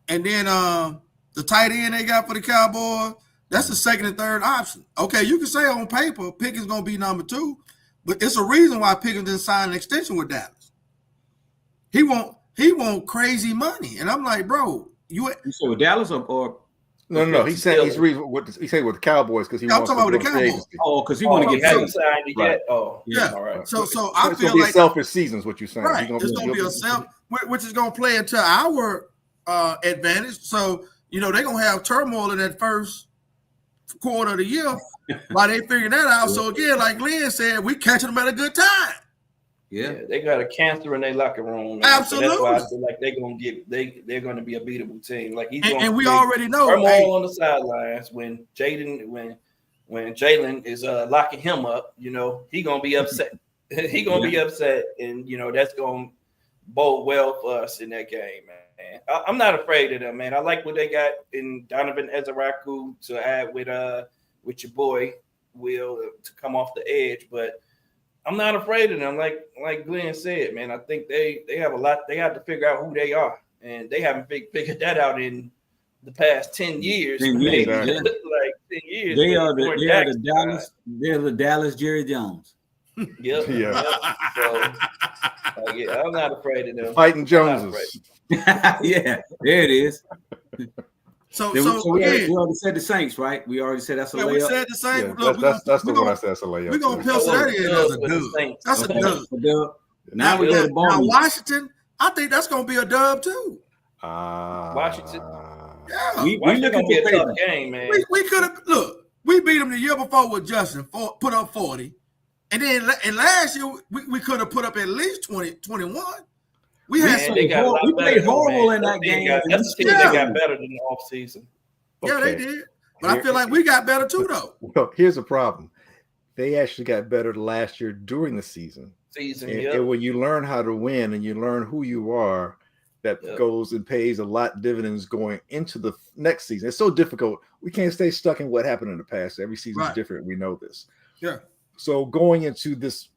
and then the tight end they got for the Cowboys. That's the second and third option. Okay, you can say on paper Pickens gonna be number 2, but it's a reason why Pickens didn't sign an extension with Dallas. He want crazy money, and I'm like, bro, You said with Dallas or No. He said he's with the Cowboys because he I'm wants talking to about go the to Cowboys. agency. because he want to He get hasn't paid. signed it Right. yet. Oh, Yeah. all right. So I It's feel gonna be like a selfish season, is what you're saying. right, He's it's gonna be a self, which is gonna play into our advantage. So they're gonna have turmoil in that first quarter of the year while they figure that out. So again, like Glenn said, we catching them at a good time. Yeah. They got a cancer in their locker room. Man. Absolutely. So that's why I feel like they're gonna be a beatable team. Like he's And we already know. turmoil Hey, on the sidelines when Jalen is locking him up. He gonna be upset. He gonna be upset, and that's gonna bode well for us in that game, man. I'm not afraid of them, man. I like what they got in Donovan Ezaraku to add with your boy Will to come off the edge, but I'm not afraid of them. Like Glenn said, man, I think they have a lot. They have to figure out who they are, and they haven't figured that out in the past 10 years. 10 years, maybe. yeah. Like 10 years. They are before the Dak's Dallas. They're the Dallas Jerry Jones. time. Yep. Yeah. So, I'm not afraid of them. Fighting I'm not Joneses. afraid. Yeah, there it is. So We again, already said the Saints, right? We already said that's a yeah, we layup. said the same. Yeah, Look, that's the we one I gonna, said. That's a layup. we're gonna too. pencil that in as a With the dub. Saints. That's a Okay. dub. Now we go to Now Baltimore. Washington, I think that's gonna be a dub too. Washington. Yeah, We Washington looking gonna be for a tough favorites. game, man. we could have we beat them the year before with Justin, put up 40, and then last year we could have put up at least 20, 21. We had Man, they got a lot we better, played though, horrible man. in that game. That's the team Yeah. that got better than the offseason. yeah, they Okay. did, but I feel like we got better too though. Well, here's the problem. They actually got better last year during the season. And when you learn how to win and you learn who you are, that goes and pays a lot dividends going into the next season. It's so difficult. We can't stay stuck in what happened in the past. Every season is different. We know this. Yeah. So going into this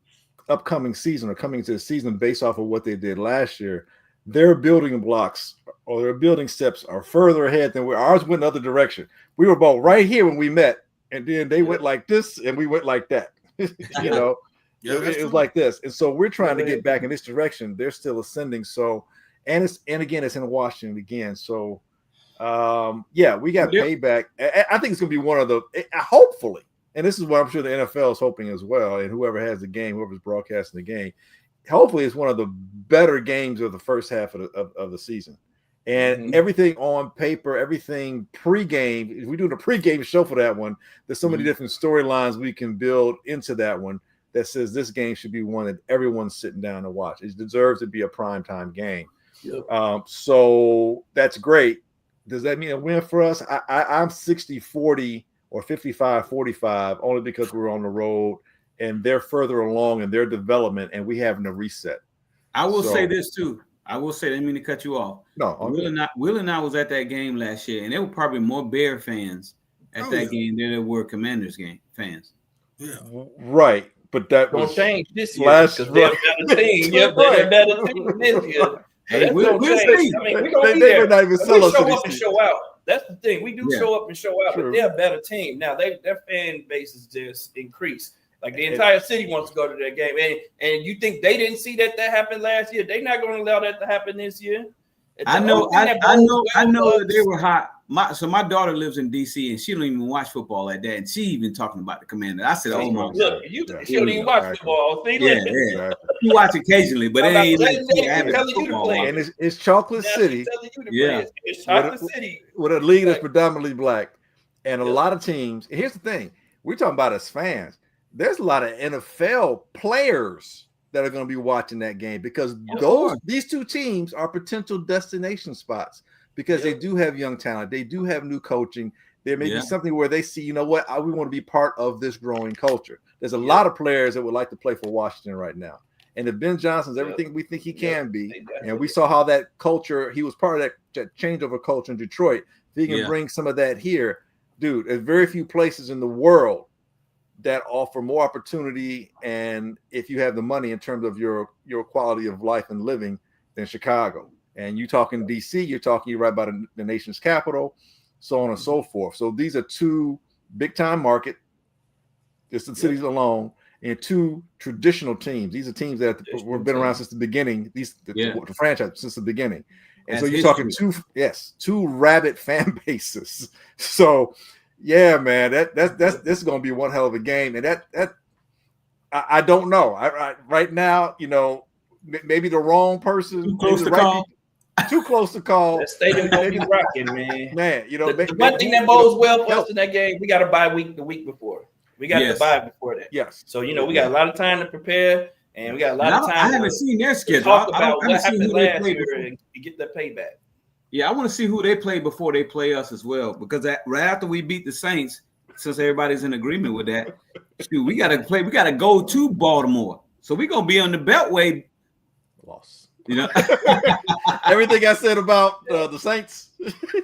upcoming season or coming into the season based off of what they did last year, their building blocks or their building steps are further ahead than ours went in the other direction. We were both right here when we met, and then they went like this and we went like that. Yeah, it was like this. And so we're trying to get back in this direction. They're still ascending. So and again, it's in Washington again. So we got payback. I think it's gonna be one of the hopefully and this is what I'm sure the NFL is hoping as well, and whoever has the game, whoever's broadcasting the game, hopefully it's one of the better games of the first half of the season. And everything on paper, everything pregame, if we do the pregame show for that one, there's so many different storylines we can build into that one that says this game should be one that everyone's sitting down to watch. It deserves to be a primetime game. Yep. So that's great. Does that mean a win for us? I'm 60-40 or 55-45 only because we're on the road and they're further along in their development and we having a reset. I will say this too. I will say, I didn't mean to cut you off. No, Will and I was at that game last year, and there were probably more Bear fans at that game than there were Commanders game fans. Yeah, right. But that don't was change this year last because they're a better team. Yep, they're a better team this year. Hey, we'll see. I mean, we don't be they there. not even We sell us show up and show out. That's the thing. We do show up and show out, True. but they're a better team. Now their fan base is just increased. Like the entire city wants to go to that game. And you think they didn't see that happened last year? They're not going to allow that to happen this year. I know that they were hot. My daughter lives in DC and she don't even watch football like that. And she even talking about the Commander. I said, "Oh my God!" Look, she don't even watch football. See, yeah. You watch occasionally, but it ain't like football. And it's Chocolate City. It's Chocolate City with a league that's predominantly black, and a lot of teams. Here's the thing: we're talking about as fans. There's a lot of NFL players that are going to be watching that game because these two teams are potential destination spots because they do have young talent. They do have new coaching. There may be something where they see, you know what, we want to be part of this growing culture. There's a lot of players that would like to play for Washington right now. And if Ben Johnson's everything we think he can be, and we saw how that culture, he was part of that changeover culture in Detroit. If he can bring some of that here, dude, there's very few places in the world that offer more opportunity, and if you have the money in terms of your quality of life and living, than Chicago. And you talking DC, you're right by the nation's capital, so on and so forth. So these are two big time market, just the cities alone, and two traditional teams. These are teams that have been around since the beginning. The franchise since the beginning. And so you're talking two rabid fan bases. So yeah, man, this is going to be one hell of a game, and that I don't know. I right now, maybe the wrong person. Too close to call. Too close to call. That stadium gonna be rocking, man. Man, the one thing that bodes well for us in that game, we got to bye the week before. We got to bye before that. Yes. So we got a lot of time to prepare, and we got a lot of time. I haven't seen their schedule. Talk about what happened last year and get that payback. Yeah, I want to see who they play before they play us as well, because right after we beat the Saints, since everybody's in agreement with that, we got to play. We got to go to Baltimore, so we're gonna be on the Beltway. Loss. Everything I said about the Saints,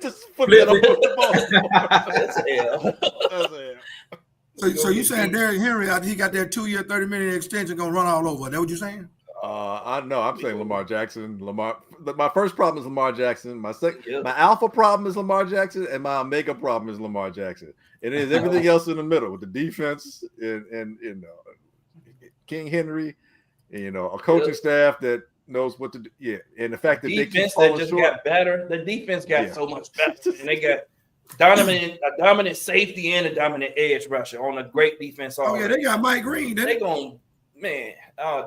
just put that on the ball. So you saying Derrick Henry, he got that 2-year, $30 million extension gonna run all over? Is that what you're saying? I know. I'm saying Lamar Jackson. My first problem is Lamar Jackson. My alpha problem is Lamar Jackson, and my omega problem is Lamar Jackson. It is everything else in the middle with the defense and King Henry, and, a coaching staff that knows what to do. Yeah, and the fact that defense they keep falling just short. got better. The defense got so much better, and they got a dominant safety and a dominant edge rusher on a great defense. Oh yeah, they got Mike Green. They going. Man,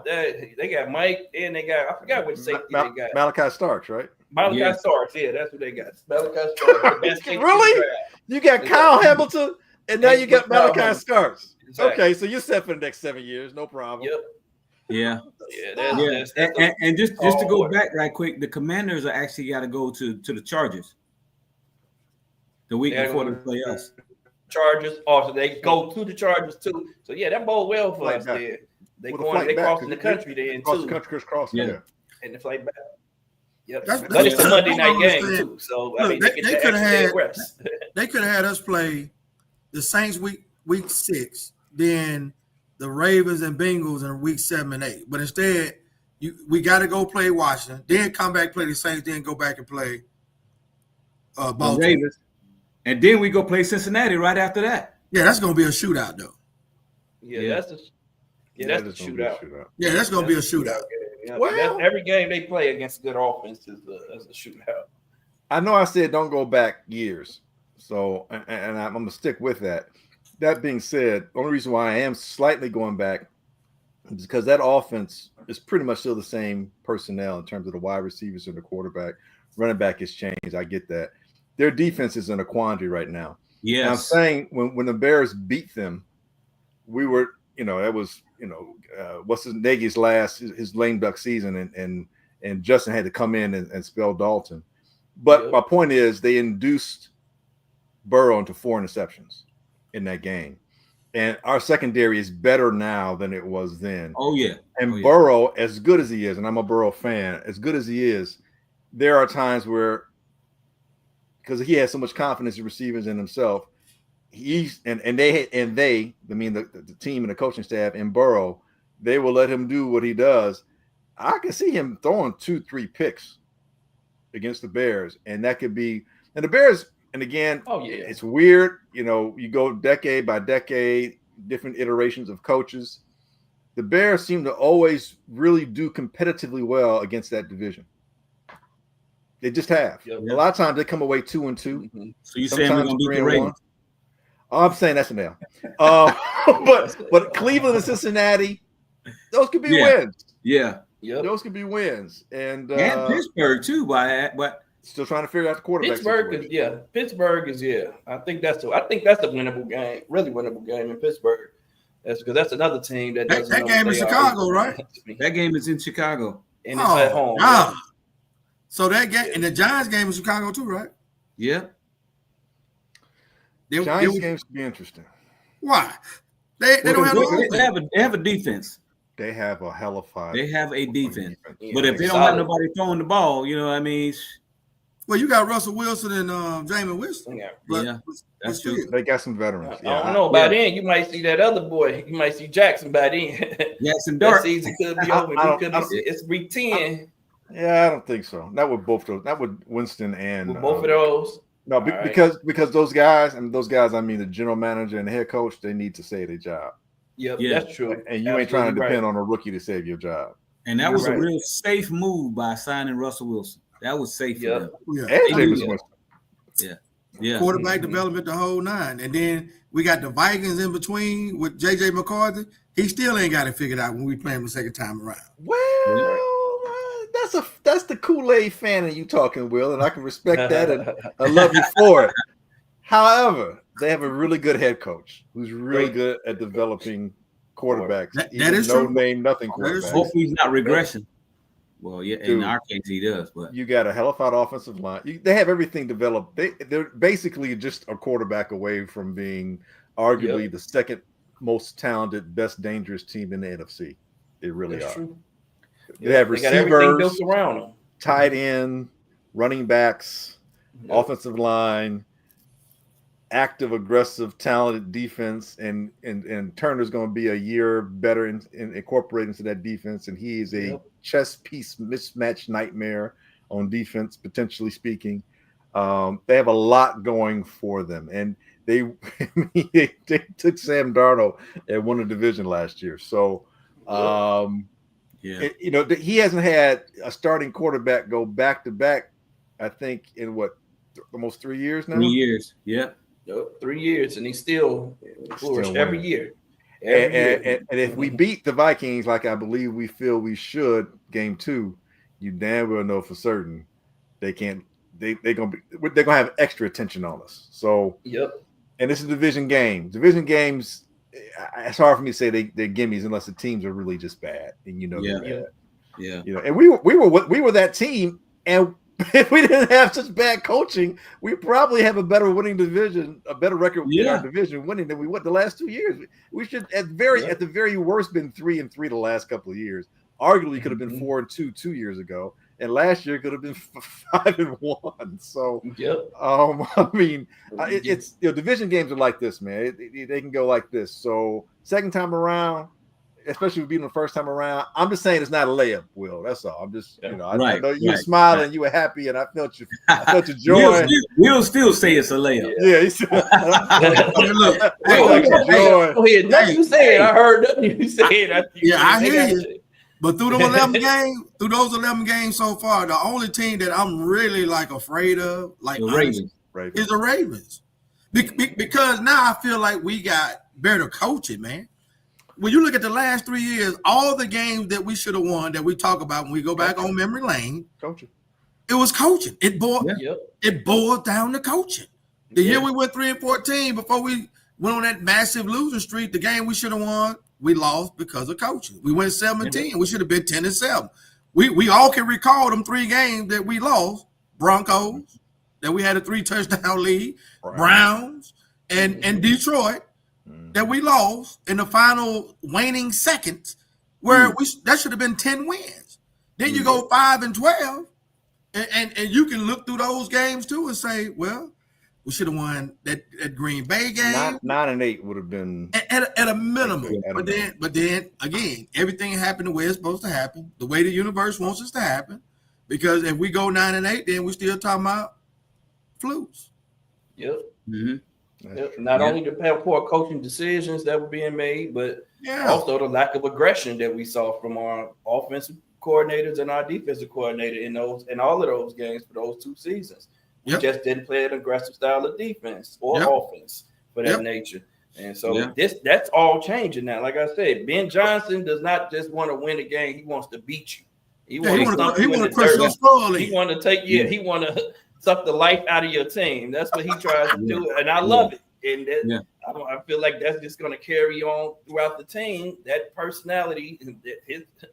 they got Mike, and they got, I forgot what safety they got. Malachi Starks, right? Malachi Starks, yeah, that's who they got. Malachi Starks. Really? You got Kyle Hamilton, and now you got Malachi Starks. Exactly. Okay, so you're set for the next 7 years, no problem. Yep. Yeah. That's and just to go back right quick, the Commanders are actually got to go to the Chargers the week before they play us. Chargers, so they go to the Chargers too. So yeah, that bode well for us there. They crossing the country then too. The country crossing, and the flight back. Yep. But it's a Monday night game too. So look, they could have had us play the Saints week 6, then the Ravens and Bengals in week 7 and 8. But instead, we got to go play Washington, then come back play the Saints, then go back and play Baltimore. Ravens. And then we go play Cincinnati right after that. Yeah, that's gonna be a shootout though. That's the shootout. Yeah, that's gonna be a shootout. Well, every game they play against good offense is a shootout. I know I said don't go back years, so and I'm gonna stick with that. that being said, the only reason why I am slightly going back is because that offense is pretty much still the same personnel in terms of the wide receivers and the quarterback. Running back has changed. I get that. Their defense is in a quandary right now. Yes. And I'm saying when the Bears beat them, we were, that was, what's Nagy's his lame duck season, and Justin had to come in and spell Dalton. But my point is they induced Burrow into 4 interceptions in that game. And our secondary is better now than it was then. Oh, yeah. And Burrow, as good as he is, and I'm a Burrow fan, as good as he is, there are times where, because he has so much confidence in receivers in himself, the team and the coaching staff and Burrow, they will let him do what he does. I can see him throwing 2-3 picks against the Bears, and that could be, and the Bears, and again, it's weird. You go decade by decade, different iterations of coaches. The Bears seem to always really do competitively well against that division. They just have. A lot of times they come away 2-2. Mm-hmm. So you're saying we're going to beat the Ravens? Oh, I'm saying that's a nail. But Cleveland and Cincinnati, those could be wins. Yeah. Those could be wins. And Pittsburgh too, but still trying to figure out the quarterback. Pittsburgh is I think that's a winnable game, really winnable game in Pittsburgh. That's because that's another team that game is Chicago, right? That game is in Chicago. And it's at home. Right? So that game and the Giants game is Chicago too, right? Yeah. Giants games should be interesting. Why? They don't have they have a defense. They have a hell of a They have a defense. But if they don't have nobody throwing the ball, I mean. Well, you got Russell Wilson and Jameis Winston. That's true. They got some veterans. I don't know. By then, you might see that other boy. You might see Jackson by then. Jackson Dart. That season could be over. It's week 10. Yeah, I don't think so. Not with both those. Not with Winston and with both of those. No, because those guys, I mean the general manager and the head coach, they need to save their job. Yep, that's true. And you ain't trying to depend on a rookie to save your job. And that was a real safe move by signing Russell Wilson. That was safe for them. And Jameis Winston. Yeah. Quarterback development, the whole 9. And then we got the Vikings in between with J.J. McCarthy. He still ain't got it figured out when we play him the second time around. Well, that's the Kool-Aid fan of you talking, Will, and I can respect that, and I love you for it. However, they have a really good head coach who's really good at developing quarterbacks. That is true. No-name, nothing quarterbacks. Hopefully he's not regression. Well, yeah, in our case he does. But you got a hellified offensive line. They have everything developed. They're basically just a quarterback away from being arguably the second most talented, best dangerous team in the NFC. They really are. True. They have receivers, got everything built around them. Tight end, running backs, offensive line, active, aggressive, talented defense, and Turner's going to be a year better in incorporating into that defense, and he is a chess piece mismatch nightmare on defense, potentially speaking. They have a lot going for them, and they took Sam Darnold and won the division last year. So, he hasn't had a starting quarterback go back to back. I think in almost 3 years now. 3 years, 3 years, and he still flourished every year. And if we beat the Vikings, like I believe we feel we should, game 2, you damn well know for certain they can't. They're gonna have extra attention on us. So and this is a division game. Division games, it's hard for me to say they're gimmies unless the teams are really just bad, and they're bad. And we were that team, and if we didn't have such bad coaching, we probably have a better winning division, a better record in our division winning than we won the last 2 years. We should at the very worst been 3-3 the last couple of years. Arguably could have been 4-2 2 years ago, and last year could have been 5-1. So I mean, it's division games are like this, man. They can go like this. So second time around, especially with being the first time around, I'm just saying it's not a layup, Will. That's all. I'm just, I know you were smiling, you were happy, and I felt your joy. We'll still say it's a layup. Look, go ahead. Nothing you said. I heard nothing you said. I hear you. But through those 11 games so far, the only team that I'm really afraid of, Ravens. is the Ravens. Because now I feel like we got better coaching, man. When you look at the last 3 years, all the games that we should have won that we talk about when we go back on memory lane, Coaching. it was coaching. It boiled down to coaching. The year we went 3-14 before we went on that massive losing streak, the game we should have won, we lost because of coaching. We went 7-10. We should have been 10-7. We all can recall them 3 games that we lost. Broncos, that we had a 3 touchdown lead, Browns, and Detroit, that we lost in the final waning seconds, where that should have been 10 wins. Then you go 5-12, and you can look through those games too and say, well, we should have won that Green Bay game. 9-8 would have been at a minimum. But then again, everything happened the way it's supposed to happen, the way the universe wants us to happen. Because if we go 9-8, then we still talking about flus. Yep. Not only the poor coaching decisions that were being made, but also the lack of aggression that we saw from our offensive coordinators and our defensive coordinator in all of those games for those 2 seasons. We just didn't play an aggressive style of defense or offense for that nature. And so that's all changing now. Like I said, Ben Johnson does not just want to win a game; he wants to beat you. He want to crush your skull. He want to take you. He want to suck the life out of your team. That's what he tries to do, and I love it. And I feel like that's just going to carry on throughout the team. That personality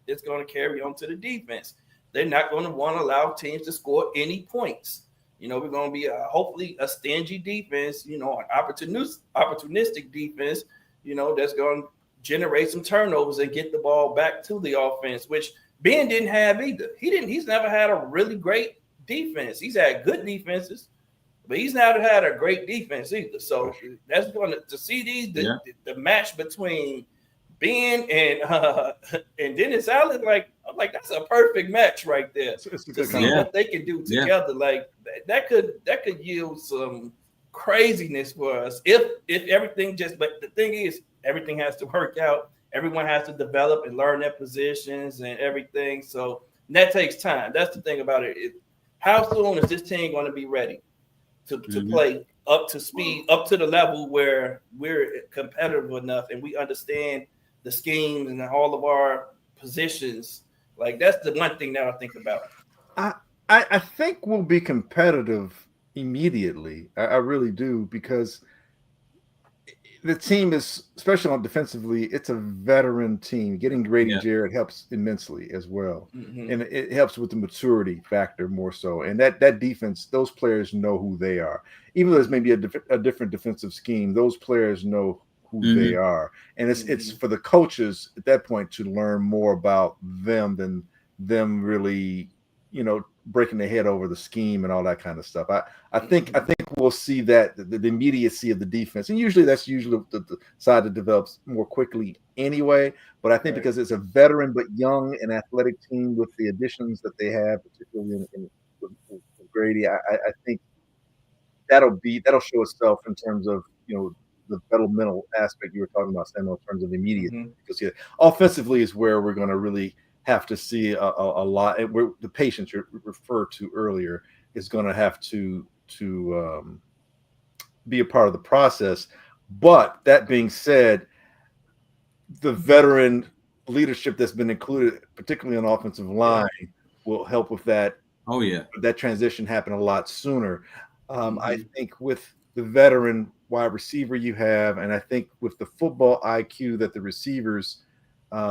is going to carry on to the defense. They're not going to want to allow teams to score any points. You know, we're going to be hopefully a stingy defense. You know, an opportunistic defense. You know, that's going to generate some turnovers and get the ball back to the offense, which Ben didn't have either. He's never had a really great defense. He's had good defenses, but he's never had a great defense either. So that's going to see the match between Ben and Dennis Allen. I'm like that's a perfect match right there to see what they can do together. Like that could yield some craziness for us if everything but the thing is everything has to work out. Everyone has to develop and learn their positions and everything. So that takes time. That's the thing about it. How soon is this team going to be ready to play up to speed, up to the level where we're competitive enough and we understand the schemes and all of our positions? Like that's the one thing that I think about. I think we'll be competitive immediately. I really do, because the team is, especially on defensively, it's a veteran team. Getting Grady Jarrett helps immensely as well. And it helps with the maturity factor more so. And that defense, those players know who they are. Even though there's maybe a different defensive scheme, those players know who they are. And it's for the coaches at that point to learn more about them than them really, you know, breaking their head over the scheme and all that kind of stuff. I think we'll see that the immediacy of the defense, and that's the side that develops more quickly anyway. But I think because it's a veteran but young and athletic team with the additions that they have, particularly in Grady, I think that'll show itself in terms of, you know, the developmental aspect you were talking about, Samuel, in terms of immediate. Because offensively is where we're going to really have to see a lot. Where the patience you referred to earlier is going to have to be a part of the process. But that being said, the veteran leadership that's been included, particularly on the offensive line, will help with that. Oh yeah, that transition happen a lot sooner. I think with the veteran wide receiver you have, and I think with the football IQ that the receivers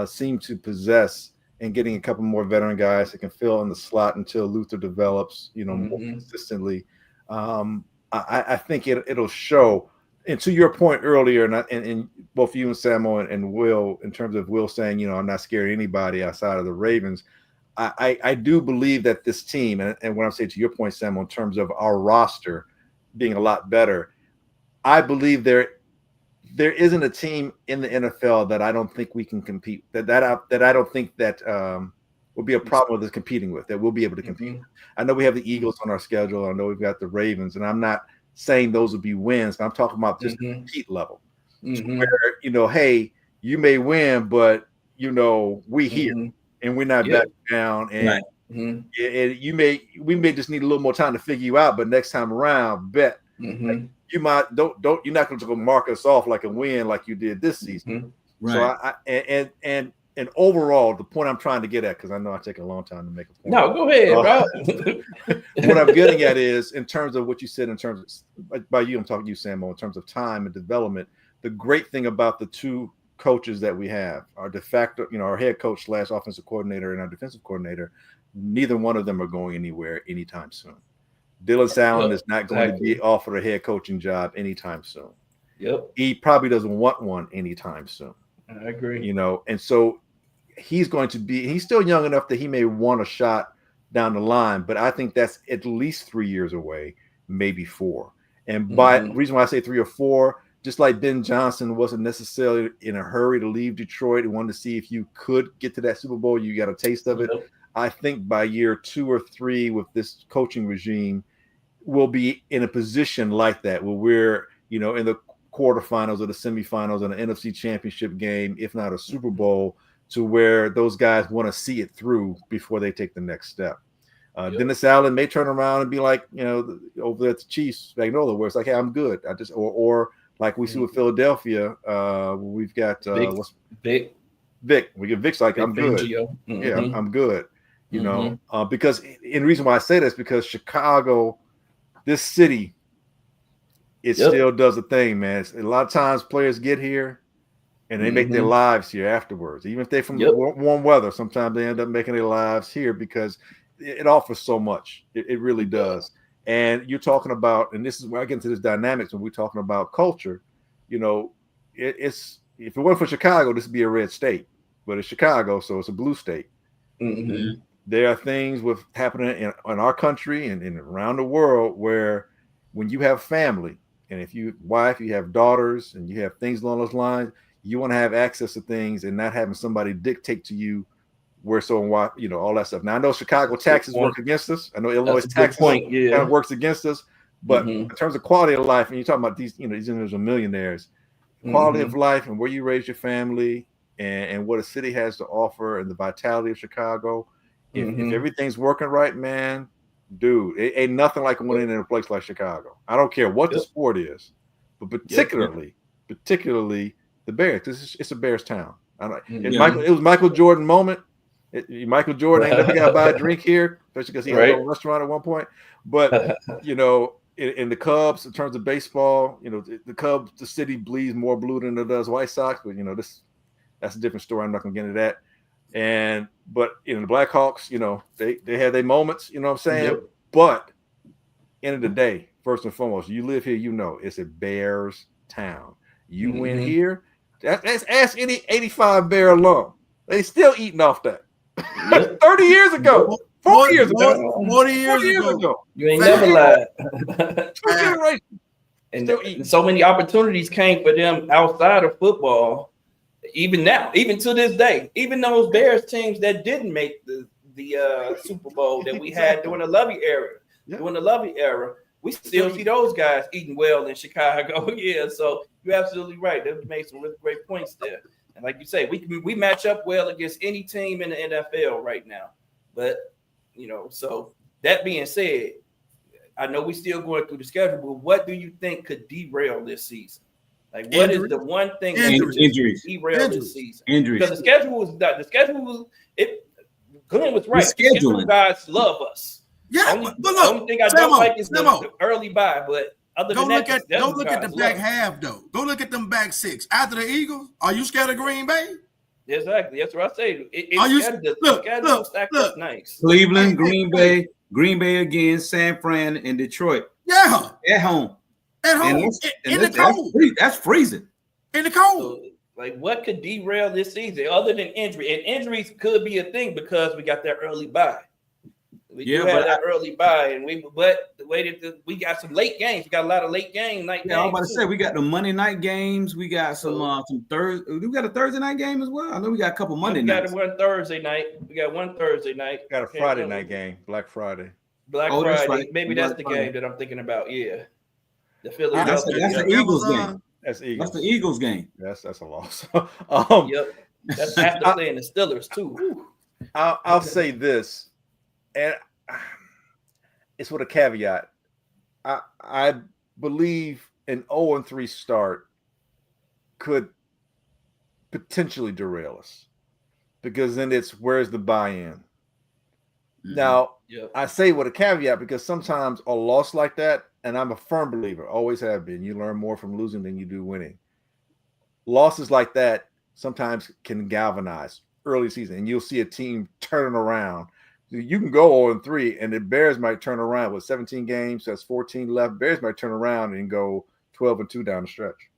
seem to possess, and getting a couple more veteran guys that can fill in the slot until Luther develops, you know, more consistently. I think it'll show. And to your point earlier, and both you and Samuel and Will, in terms of Will saying, you know, I'm not scared of anybody outside of the Ravens. I do believe that this team, and when I'm saying to your point, Samuel, in terms of our roster being a lot better, I believe there isn't a team in the NFL that I don't think we can compete. That I don't think that will be a problem with us competing with. That we'll be able to compete. I know we have the Eagles on our schedule. I know we've got the Ravens, and I'm not saying those will be wins. But I'm talking about just the compete level, where, you know, hey, you may win, but you know we here and we're not back down, and we may just need a little more time to figure you out. But next time around, bet. you might don't you're not going to go mark us off like a win like you did this season. Right. So and overall, the point I'm trying to get at, because I know I take a long time to make a point. No, go ahead, bro. What I'm getting at is, in terms of what you said, in terms of, by you, I'm talking to you, Samo, in terms of time and development. The great thing about the two coaches that we have, our de facto, our head coach / offensive coordinator and our defensive coordinator, neither one of them are going anywhere anytime soon. Dylan Allen is not going to be offered a head coaching job anytime soon. Yep. He probably doesn't want one anytime soon. I agree. And so he's still young enough that he may want a shot down the line, but I think that's at least 3 years away, maybe 4. And by the reason why I say 3 or 4, just like Ben Johnson wasn't necessarily in a hurry to leave Detroit and wanted to see if you could get to that Super Bowl, you got a taste of it. Yep. I think by year 2 or 3 with this coaching regime, we'll be in a position like that where we're, in the quarterfinals or the semifinals and an NFC championship game, if not a Super Bowl, to where those guys want to see it through before they take the next step. Dennis Allen may turn around and be like, over at the Chiefs, Magnolia, where it's like, hey, I'm good. I just, or like we see with Philadelphia, we've got Vic. We get Vic's like, I'm good. Yeah, I'm good. Because the reason why I say this, because Chicago, this city, it still does a thing, man. A lot of times players get here and they make their lives here afterwards. Even if they're from warm weather, sometimes they end up making their lives here because it offers so much. It really does. And you're talking about, and this is where I get into this dynamics when we're talking about culture. It's if it weren't for Chicago, this would be a red state, but it's Chicago, so it's a blue state. Mm-hmm. There are things happening in our country and around the world where when you have family and if you have daughters and you have things along those lines, you want to have access to things and not having somebody dictate to you where so and why, all that stuff. Now I know Chicago taxes work against us. I know Illinois taxes kind of works against us, but in terms of quality of life, and you're talking about these individual millionaires, quality of life and where you raise your family and what a city has to offer and the vitality of Chicago. If everything's working right, man, dude, it ain't nothing like winning in a place like Chicago. I don't care what the sport is, but particularly the Bears. It's a Bears town. It was Michael Jordan moment. Michael Jordan ain't never got to buy a drink here, especially because he had a restaurant at one point. But in the Cubs, in terms of baseball, the Cubs, the city bleeds more blue than it does White Sox. But that's a different story. I'm not gonna get into that. But the Blackhawks, they had their moments. You know what I'm saying? Yep. But end of the day, first and foremost, you live here. It's a Bears town. You win here. Ask any 85 Bear alum. They still eating off that. 30 years ago. 40 years ago. 40 years ago. You ain't never lied. 2 generations. And so many opportunities came for them outside of football. Even now, even to this day, even those Bears teams that didn't make the Super Bowl that we had during the Lovey era, we still see those guys eating well in Chicago. So you're absolutely right. They made some really great points there. And like you say, we match up well against any team in the NFL right now. But so that being said, I know we're still going through the schedule, but what do you think could derail this season? Like, what is the one thing that could derail this season? Injuries. Because the schedule was Glenn was right. The schedule guys love us. Yeah, the only thing I don't like is the early bye, but other than that, don't look at the back half though. Go look at them back 6 after the Eagles. Are you scared of Green Bay? Exactly. That's what I say. Look, nice. Cleveland, Green Bay again, San Fran, and Detroit. Yeah, at home. In the cold. That's freezing. In the cold. So, like, what could derail this season other than injury? And injuries could be a thing because we got that early bye. We had that early bye, and we got some late games. We got a lot of late games. I was about to say we got the Monday night games. We got some Thursday. We got a Thursday night game as well. I know we got a couple Monday nights. We got one Thursday night. Got a Friday night game. Black Friday. Friday. Right. Maybe that's the game that I'm thinking about. Yeah, the Philadelphia. That's the Eagles game. That's Eagles. That's the Eagles game. That's a loss. Yep. That's after playing the Steelers too. I'll say this, and it's with a caveat. I believe an 0-3 start could potentially derail us, because then it's where's the buy-in. Now, I say with a caveat, because sometimes a loss like that, and I'm a firm believer, always have been, you learn more from losing than you do winning. Losses like that sometimes can galvanize early season, and you'll see a team turning around. You can go 0-3, and the Bears might turn around with 17 games. That's 14 left. Bears might turn around and go 12-2 down the stretch,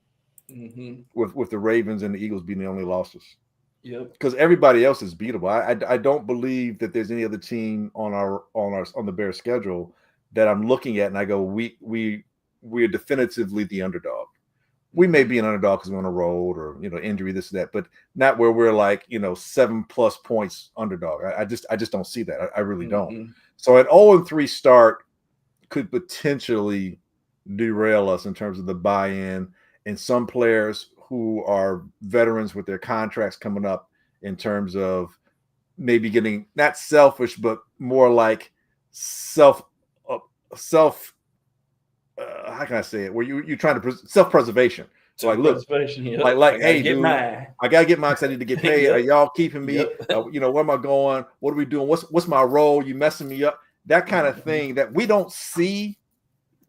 with the Ravens and the Eagles being the only losses. Yep. Because everybody else is beatable. I don't believe that there's any other team on the Bears schedule that I'm looking at and I go, we're definitively the underdog. We may be an underdog because we're on the road or injury, this or that, but not where we're like 7+ points underdog. I just don't see that. I really don't. So an 0-3 start could potentially derail us in terms of the buy-in, and some players who are veterans with their contracts coming up, in terms of maybe getting not selfish, but more like self how can I say it? Where you're trying to self-preservation. So like, look, like, hey, dude, I gotta get mine because I need to get paid. Are y'all keeping me? Where am I going? What are we doing? What's my role? You messing me up? That kind of thing that we don't see,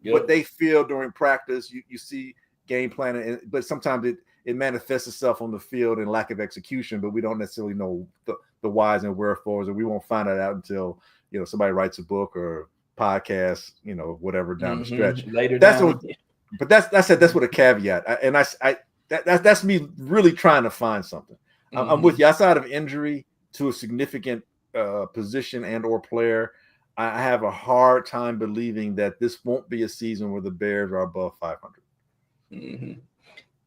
what they feel during practice. You see game planning, but sometimes it manifests itself on the field in lack of execution, but we don't necessarily know the whys and wherefores, and we won't find that out until somebody writes a book or podcast, whatever down the stretch. Later, that's with a caveat, that's me really trying to find something. I'm with you. Outside of injury to a significant position and or player, I have a hard time believing that this won't be a season where the Bears are above 500.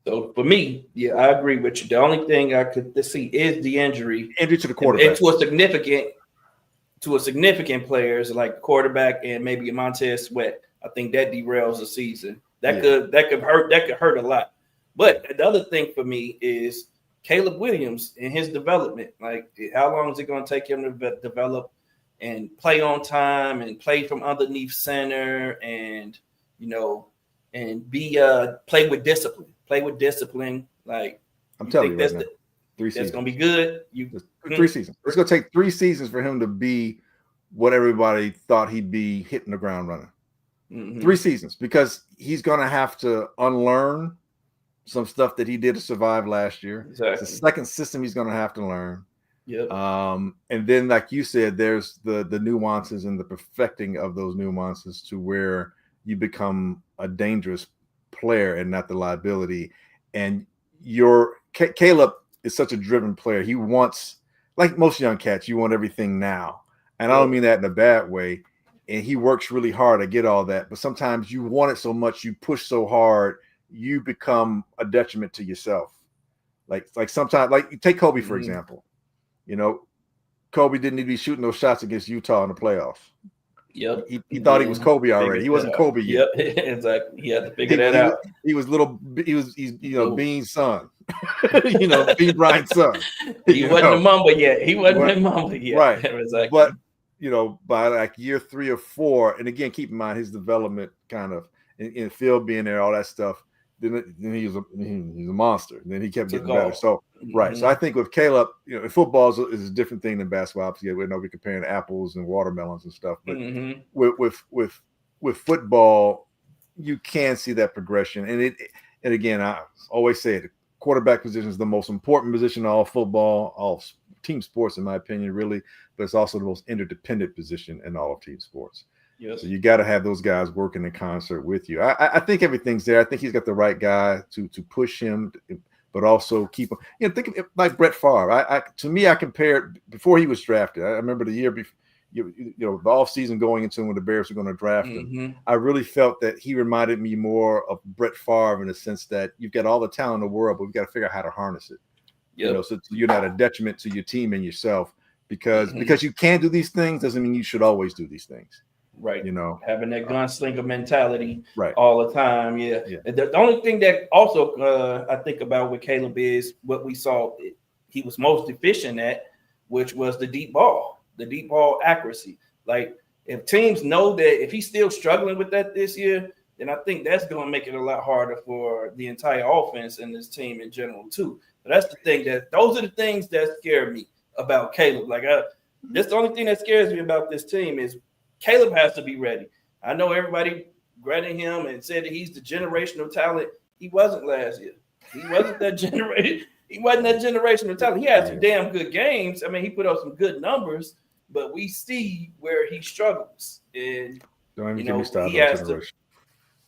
So for me, I agree with you. The only thing I could see is the injury to the quarterback, and to a significant players like quarterback and maybe Montez Sweat. I think that derails the season. That could hurt a lot. But the other thing for me is Caleb Williams and his development. Like, how long is it going to take him to develop and play on time and play from underneath center and and be play with discipline. Like, I'm telling you right now, 3 seasons. That's going to be good. 3 seasons. It's going to take 3 seasons for him to be what everybody thought he'd be, hitting the ground running. 3 seasons, because he's going to have to unlearn some stuff that he did to survive last year. Exactly. It's the second system he's going to have to learn. Yep. And then, like you said, there's the nuances and the perfecting of those nuances to where you become a dangerous player and not the liability. And Caleb is such a driven player. He wants, like most young cats, you want everything now. And I don't mean that in a bad way. And he works really hard to get all that. But sometimes you want it so much, you push so hard, you become a detriment to yourself. Like sometimes, like you take Kobe, for example. Kobe didn't need to be shooting those shots against Utah in the playoffs. Yep. He thought he was Kobe already. He wasn't Kobe yet. Yep, exactly. He had to figure that out. He's Bean's son. Bean Bryant's son. He wasn't a Mamba yet. Right. Exactly. But by like year 3 or 4, and again, keep in mind his development kind of in Phil being there, all that stuff. Then he's a monster. And then he kept getting better. So right. So I think with Caleb, football is a different thing than basketball. Obviously, we know we're comparing apples and watermelons and stuff. But with football, you can see that progression. And again, I always say it, the quarterback position is the most important position in all football, all team sports, in my opinion, really. But it's also the most interdependent position in all of team sports. Yes. So you got to have those guys working in concert with you. I think everything's there. I think he's got the right guy to push him, but also keep him. Think of it like Brett Favre. To me, I compared before he was drafted. I remember the year before, the off season going into when the Bears were going to draft him. I really felt that he reminded me more of Brett Favre in the sense that you've got all the talent in the world, but we've got to figure out how to harness it. So you're not a detriment to your team and yourself, because you can do these things doesn't mean you should always do these things. Right. Having that gunslinger mentality right all the time. Yeah. The only thing that also I think about with Caleb is what we saw he was most efficient at, which was the deep ball accuracy. Like, if teams know that if he's still struggling with that this year, then I think that's going to make it a lot harder for the entire offense and this team in general too. But that's the thing those are the things that scare me about Caleb. Like that's the only thing that scares me about this team is Caleb has to be ready. I know everybody granted him and said that he's the generational talent. He wasn't last year. He wasn't that generation. He wasn't that generational talent. He had some damn good games. I mean, he put up some good numbers, but we see where he struggles. And don't even get me started. He has to.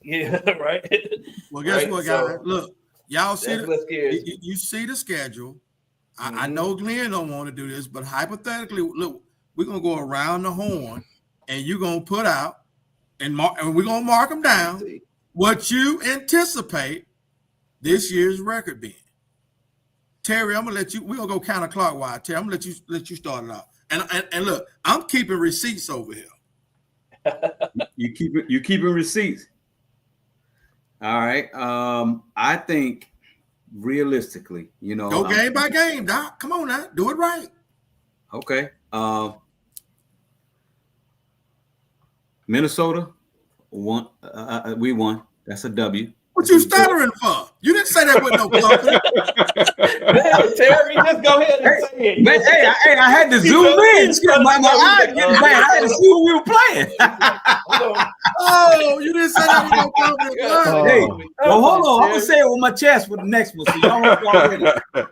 Yeah, right. Well, guess what, guys? Look, y'all see you see the schedule. I know Glenn don't want to do this, but hypothetically, look, we're gonna go around the horn, and you're gonna put out and we're gonna mark them down what you anticipate this year's record being. Terry, I'm gonna let you. We're gonna go counterclockwise. Terry, I'm gonna let you start it off. And look, I'm keeping receipts over here. You keeping receipts. All right. I think realistically, go game by game, Doc. Come on now, do it right. Okay. Minnesota won. We won. That's a W. What you stuttering for? You didn't say that with no confidence. Terry, just go ahead and say it. Man, hey, I had to zoom in. My eyes getting bad. I had to see who we were playing. Oh, you didn't say that with no confidence. Hey, well, hold on. I'm gonna say it with my chest for the next one. So y'all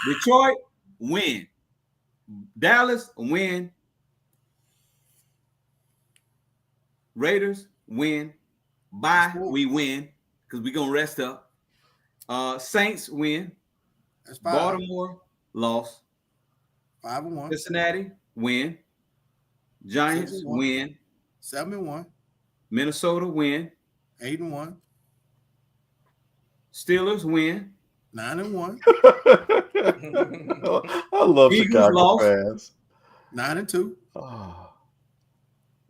Detroit win. Dallas win. Raiders win. Bye. We win. Because we're going to rest up. Saints win. That's 5. Baltimore lost. 5-1. Cincinnati win. Giants 6-1. win. 7-1. Minnesota win. 8-1. Steelers win. 9-1. I love Eagles Chicago lost. fans. 9-2. Oh.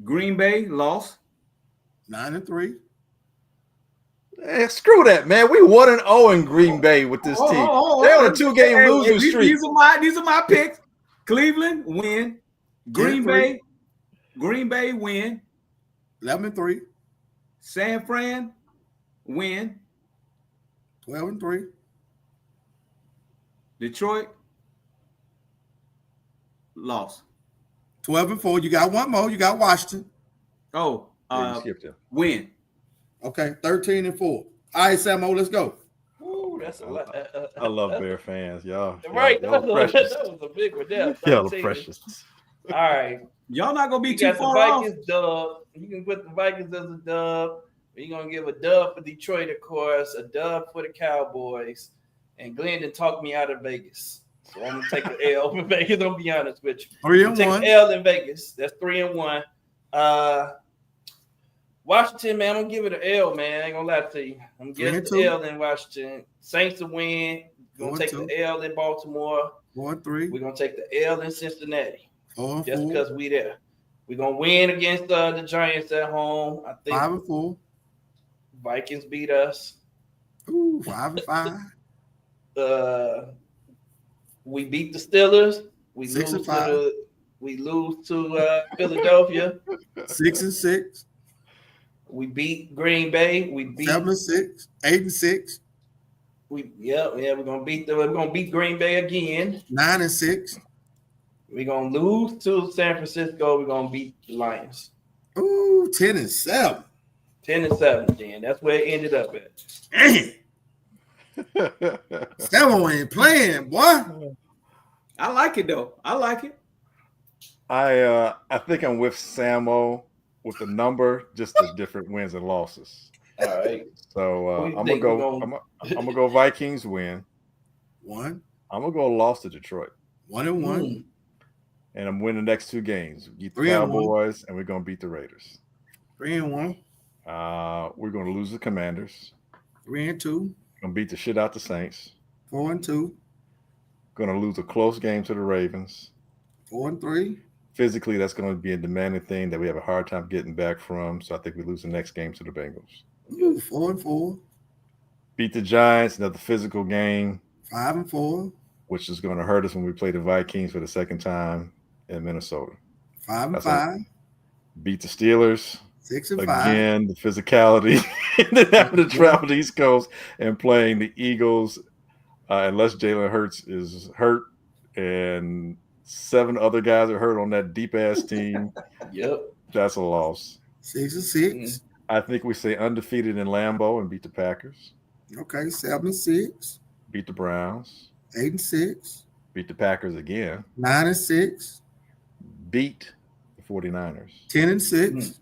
Green Bay lost. 9-3. Hey, screw that, man. We 1-0 in Green Bay with this team. They're on a 2-game losing streak. These are my picks. Cleveland win. Green Bay win. 11-3. San Fran win. 12-3. Detroit lost. 12-4. You got one more. You got Washington. Oh, you skipped him. Win. Okay, 13-4. All right, Samo, let's go. Ooh, that's a lot. I love Bear fans, y'all. Right, y'all that was a big one. Y'all are precious. All right, y'all not gonna be you too got far the off. Vikings dub. You can put the Vikings as a dub. You're gonna give a dub for Detroit, of course. A dub for the Cowboys. And Glenn done talked me out of Vegas, so I'm gonna take the L for Vegas. I'll be honest with you. 3-1. Take the L in Vegas. That's 3-1. Washington, man, I'm gonna give it an L, man. I ain't gonna lie to you. I'm gonna give the L in Washington. Saints to win. We're gonna take the L in Baltimore. 4-3. We're gonna take the L in Cincinnati. 4-4. Just because we there. We're gonna win against the Giants at home. I think 5-4. Vikings beat us. Ooh, 5-5. We beat the Steelers. We 6-5. lose to Philadelphia. 6-6. We beat Green Bay. We beat 7-6. 8-6. we're gonna beat Green Bay again. 9-6. We're gonna lose to San Francisco. We're gonna beat the Lions. Ooh, 10-7. 10-7, then. That's where it ended up at. Dang. Samo ain't playing, boy. I like it though. I like it. I think I'm with Samo with the number, just the different wins and losses. All right. So I'm gonna go Vikings win. 1. I'm gonna go loss to Detroit. 1-1. And I'm winning the next 2 games. We beat the 3-1. Cowboys, and we're gonna beat the Raiders. 3-1. We're gonna lose the Commanders. 3-2. Gonna beat the shit out the Saints. 4-2. Gonna lose a close game to the Ravens. 4-3. Physically, that's going to be a demanding thing that we have a hard time getting back from. So I think we lose the next game to the Bengals. Ooh, 4-4. Beat the Giants, another physical game. 5-4. Which is going to hurt us when we play the Vikings for the second time in Minnesota. 5-5. Beat the Steelers. 6-5. Again, the physicality, and then having to travel to the East Coast and playing the Eagles, unless Jalen Hurts is hurt, and 7 other guys are hurt on that deep ass team. Yep. That's a loss. 6-6. I think we say undefeated in Lambeau and beat the Packers. Okay, 7-6. Beat the Browns. 8-6. Beat the Packers again. 9-6. Beat the 49ers. 10-6.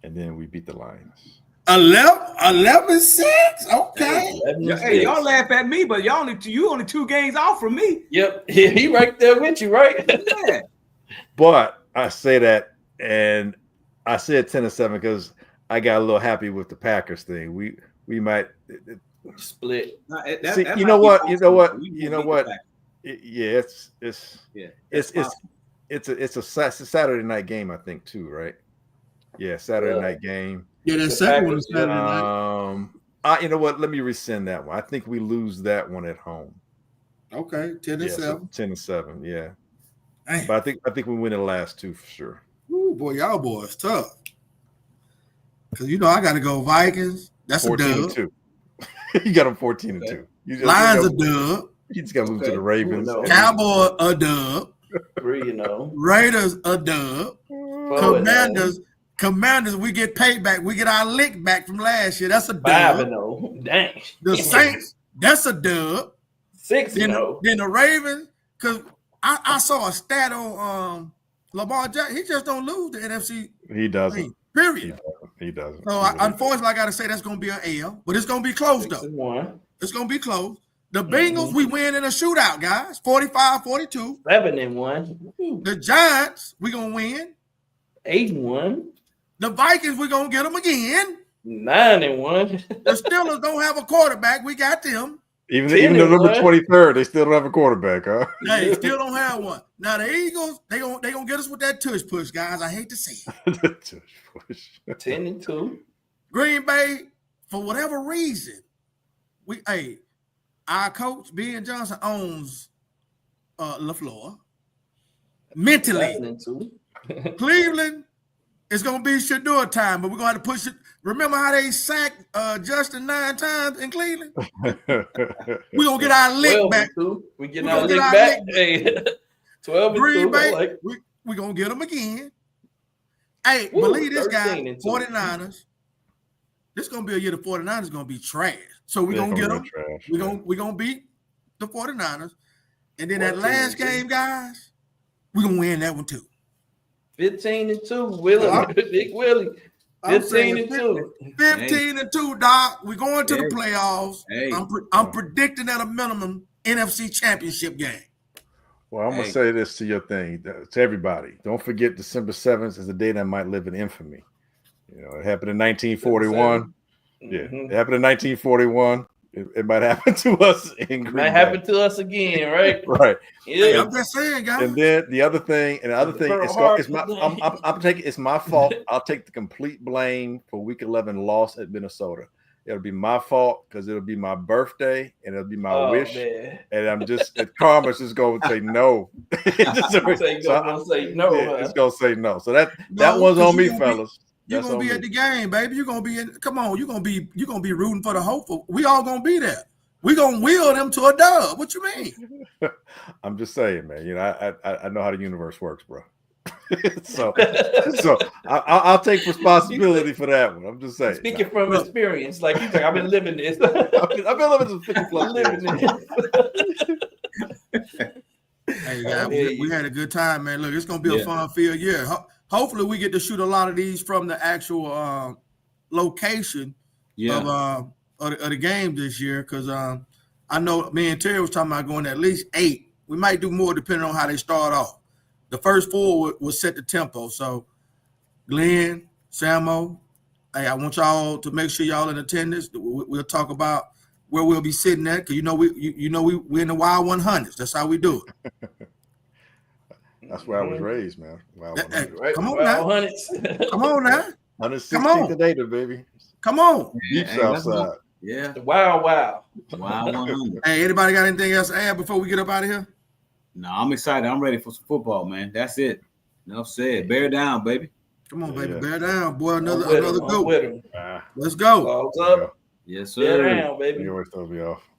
And then we beat the Lions. 11-6. Okay. Hey, y'all laugh at me, but you only 2 games off from me. Yep. He right there with you, right? Yeah. But I say that, and I said 10-7 because I got a little happy with the Packers thing. We might split. see. You know what? It's a Saturday night game, I think, too, right? Yeah, Saturday night game. Yeah, that second one is Saturday night. You know what? Let me rescind that one. I think we lose that one at home. Okay, 10-7. So 10-7, yeah. Dang. But I think we win the last 2 for sure. Ooh, boy, y'all boys tough. Because I got to go Vikings. That's a dub. 14-2. You got them 14-2. Lions a dub. You just got to move to the Ravens. Cowboy a dub. 3-0. Raiders a dub. Commanders, we get paid back. We get our lick back from last year. That's a dub. 5-0. Dang. The Saints, that's a dub. 6-0. Then the Ravens, because I saw a stat on Lamar Jackson. He just don't lose the NFC. He doesn't. Period. He doesn't. So unfortunately, I got to say that's going to be an L, but it's going to be close though. 6-1. It's going to be close. The Bengals, we win in a shootout, guys. 45-42. 7-1. The Giants, we going to win. 8-1. The Vikings, we're going to get them again. 9-1. The Steelers don't have a quarterback. We got them. Even November 23rd, they still don't have a quarterback, huh? They still don't have one. Now the Eagles, they gonna get us with that tush push, guys. I hate to say it. Tush push. 10-2. Green Bay, for whatever reason, our coach Ben Johnson owns LaFleur. Mentally, 11-2. Cleveland is gonna be Shador time, but we're gonna have to push it. Remember how they sacked Justin 9 times in Cleveland? We're gonna get our lick back. We getting our lick back. Hey, 12-2. Green Bay, we're gonna get them again. Hey, believe this guy, 49ers. This is gonna be a year the 49ers gonna be trash. So we're gonna get them. We're gonna beat the 49ers. And then that last game, guys, we're gonna win that one too. 15-2, Willie, Big Willie. 15-2. 15-2, Doc. We're going to the playoffs. Hey. I'm predicting at a minimum NFC championship game. Well, I'm going to say this to your thing, to everybody. Don't forget December 7th is a day that might live in infamy. It happened in 1941. Yeah, it happened in 1941. It might happen to us in Green Bay. Might happen to us again, right? Right. Yeah, I'm just saying, guys. And then the other thing, it's my fault. I'll take the complete blame for Week 11 loss at Minnesota. It'll be my fault because it'll be my birthday and it'll be my wish. Man. And I'm just karma's just going to say no. It's gonna say no. It's going to say no. So that one's on me, fellas. You're gonna be at the game, baby. You're gonna be in. Come on, you're gonna be rooting for the hopeful. We all gonna be there. We gonna wheel them to a dub. What you mean? I'm just saying, man. I know how the universe works, bro. so I'll take responsibility for that one. I'm just saying. Speaking from experience, like you think I've been living this. I've been living this 50+ years. Hey, guys, we had a good time, man. Look, it's gonna be a fun-filled year. Hopefully, we get to shoot a lot of these from the actual location of the game this year. Because I know me and Terry was talking about going at least 8. We might do more depending on how they start off. The first 4 will set the tempo. So, Glenn, Samo, hey, I want y'all to make sure y'all in attendance. We'll talk about where we'll be sitting at, because we're in the wild 100s. That's how we do it. That's where I was raised, man. Wow, right? Come on now. Come on now. 116th and data, baby. Come on. Beach outside. Yeah. Wow. Hey, anybody got anything else to add before we get up out of here? No, I'm excited. I'm ready for some football, man. That's it. Enough said. Bear down, baby. Come on, baby, Yeah. bear down, boy. I'm Another with him. I'm goat. with him. Let's go. Dogs There you up. Yes, Bear sir. down, baby. You always throw me off.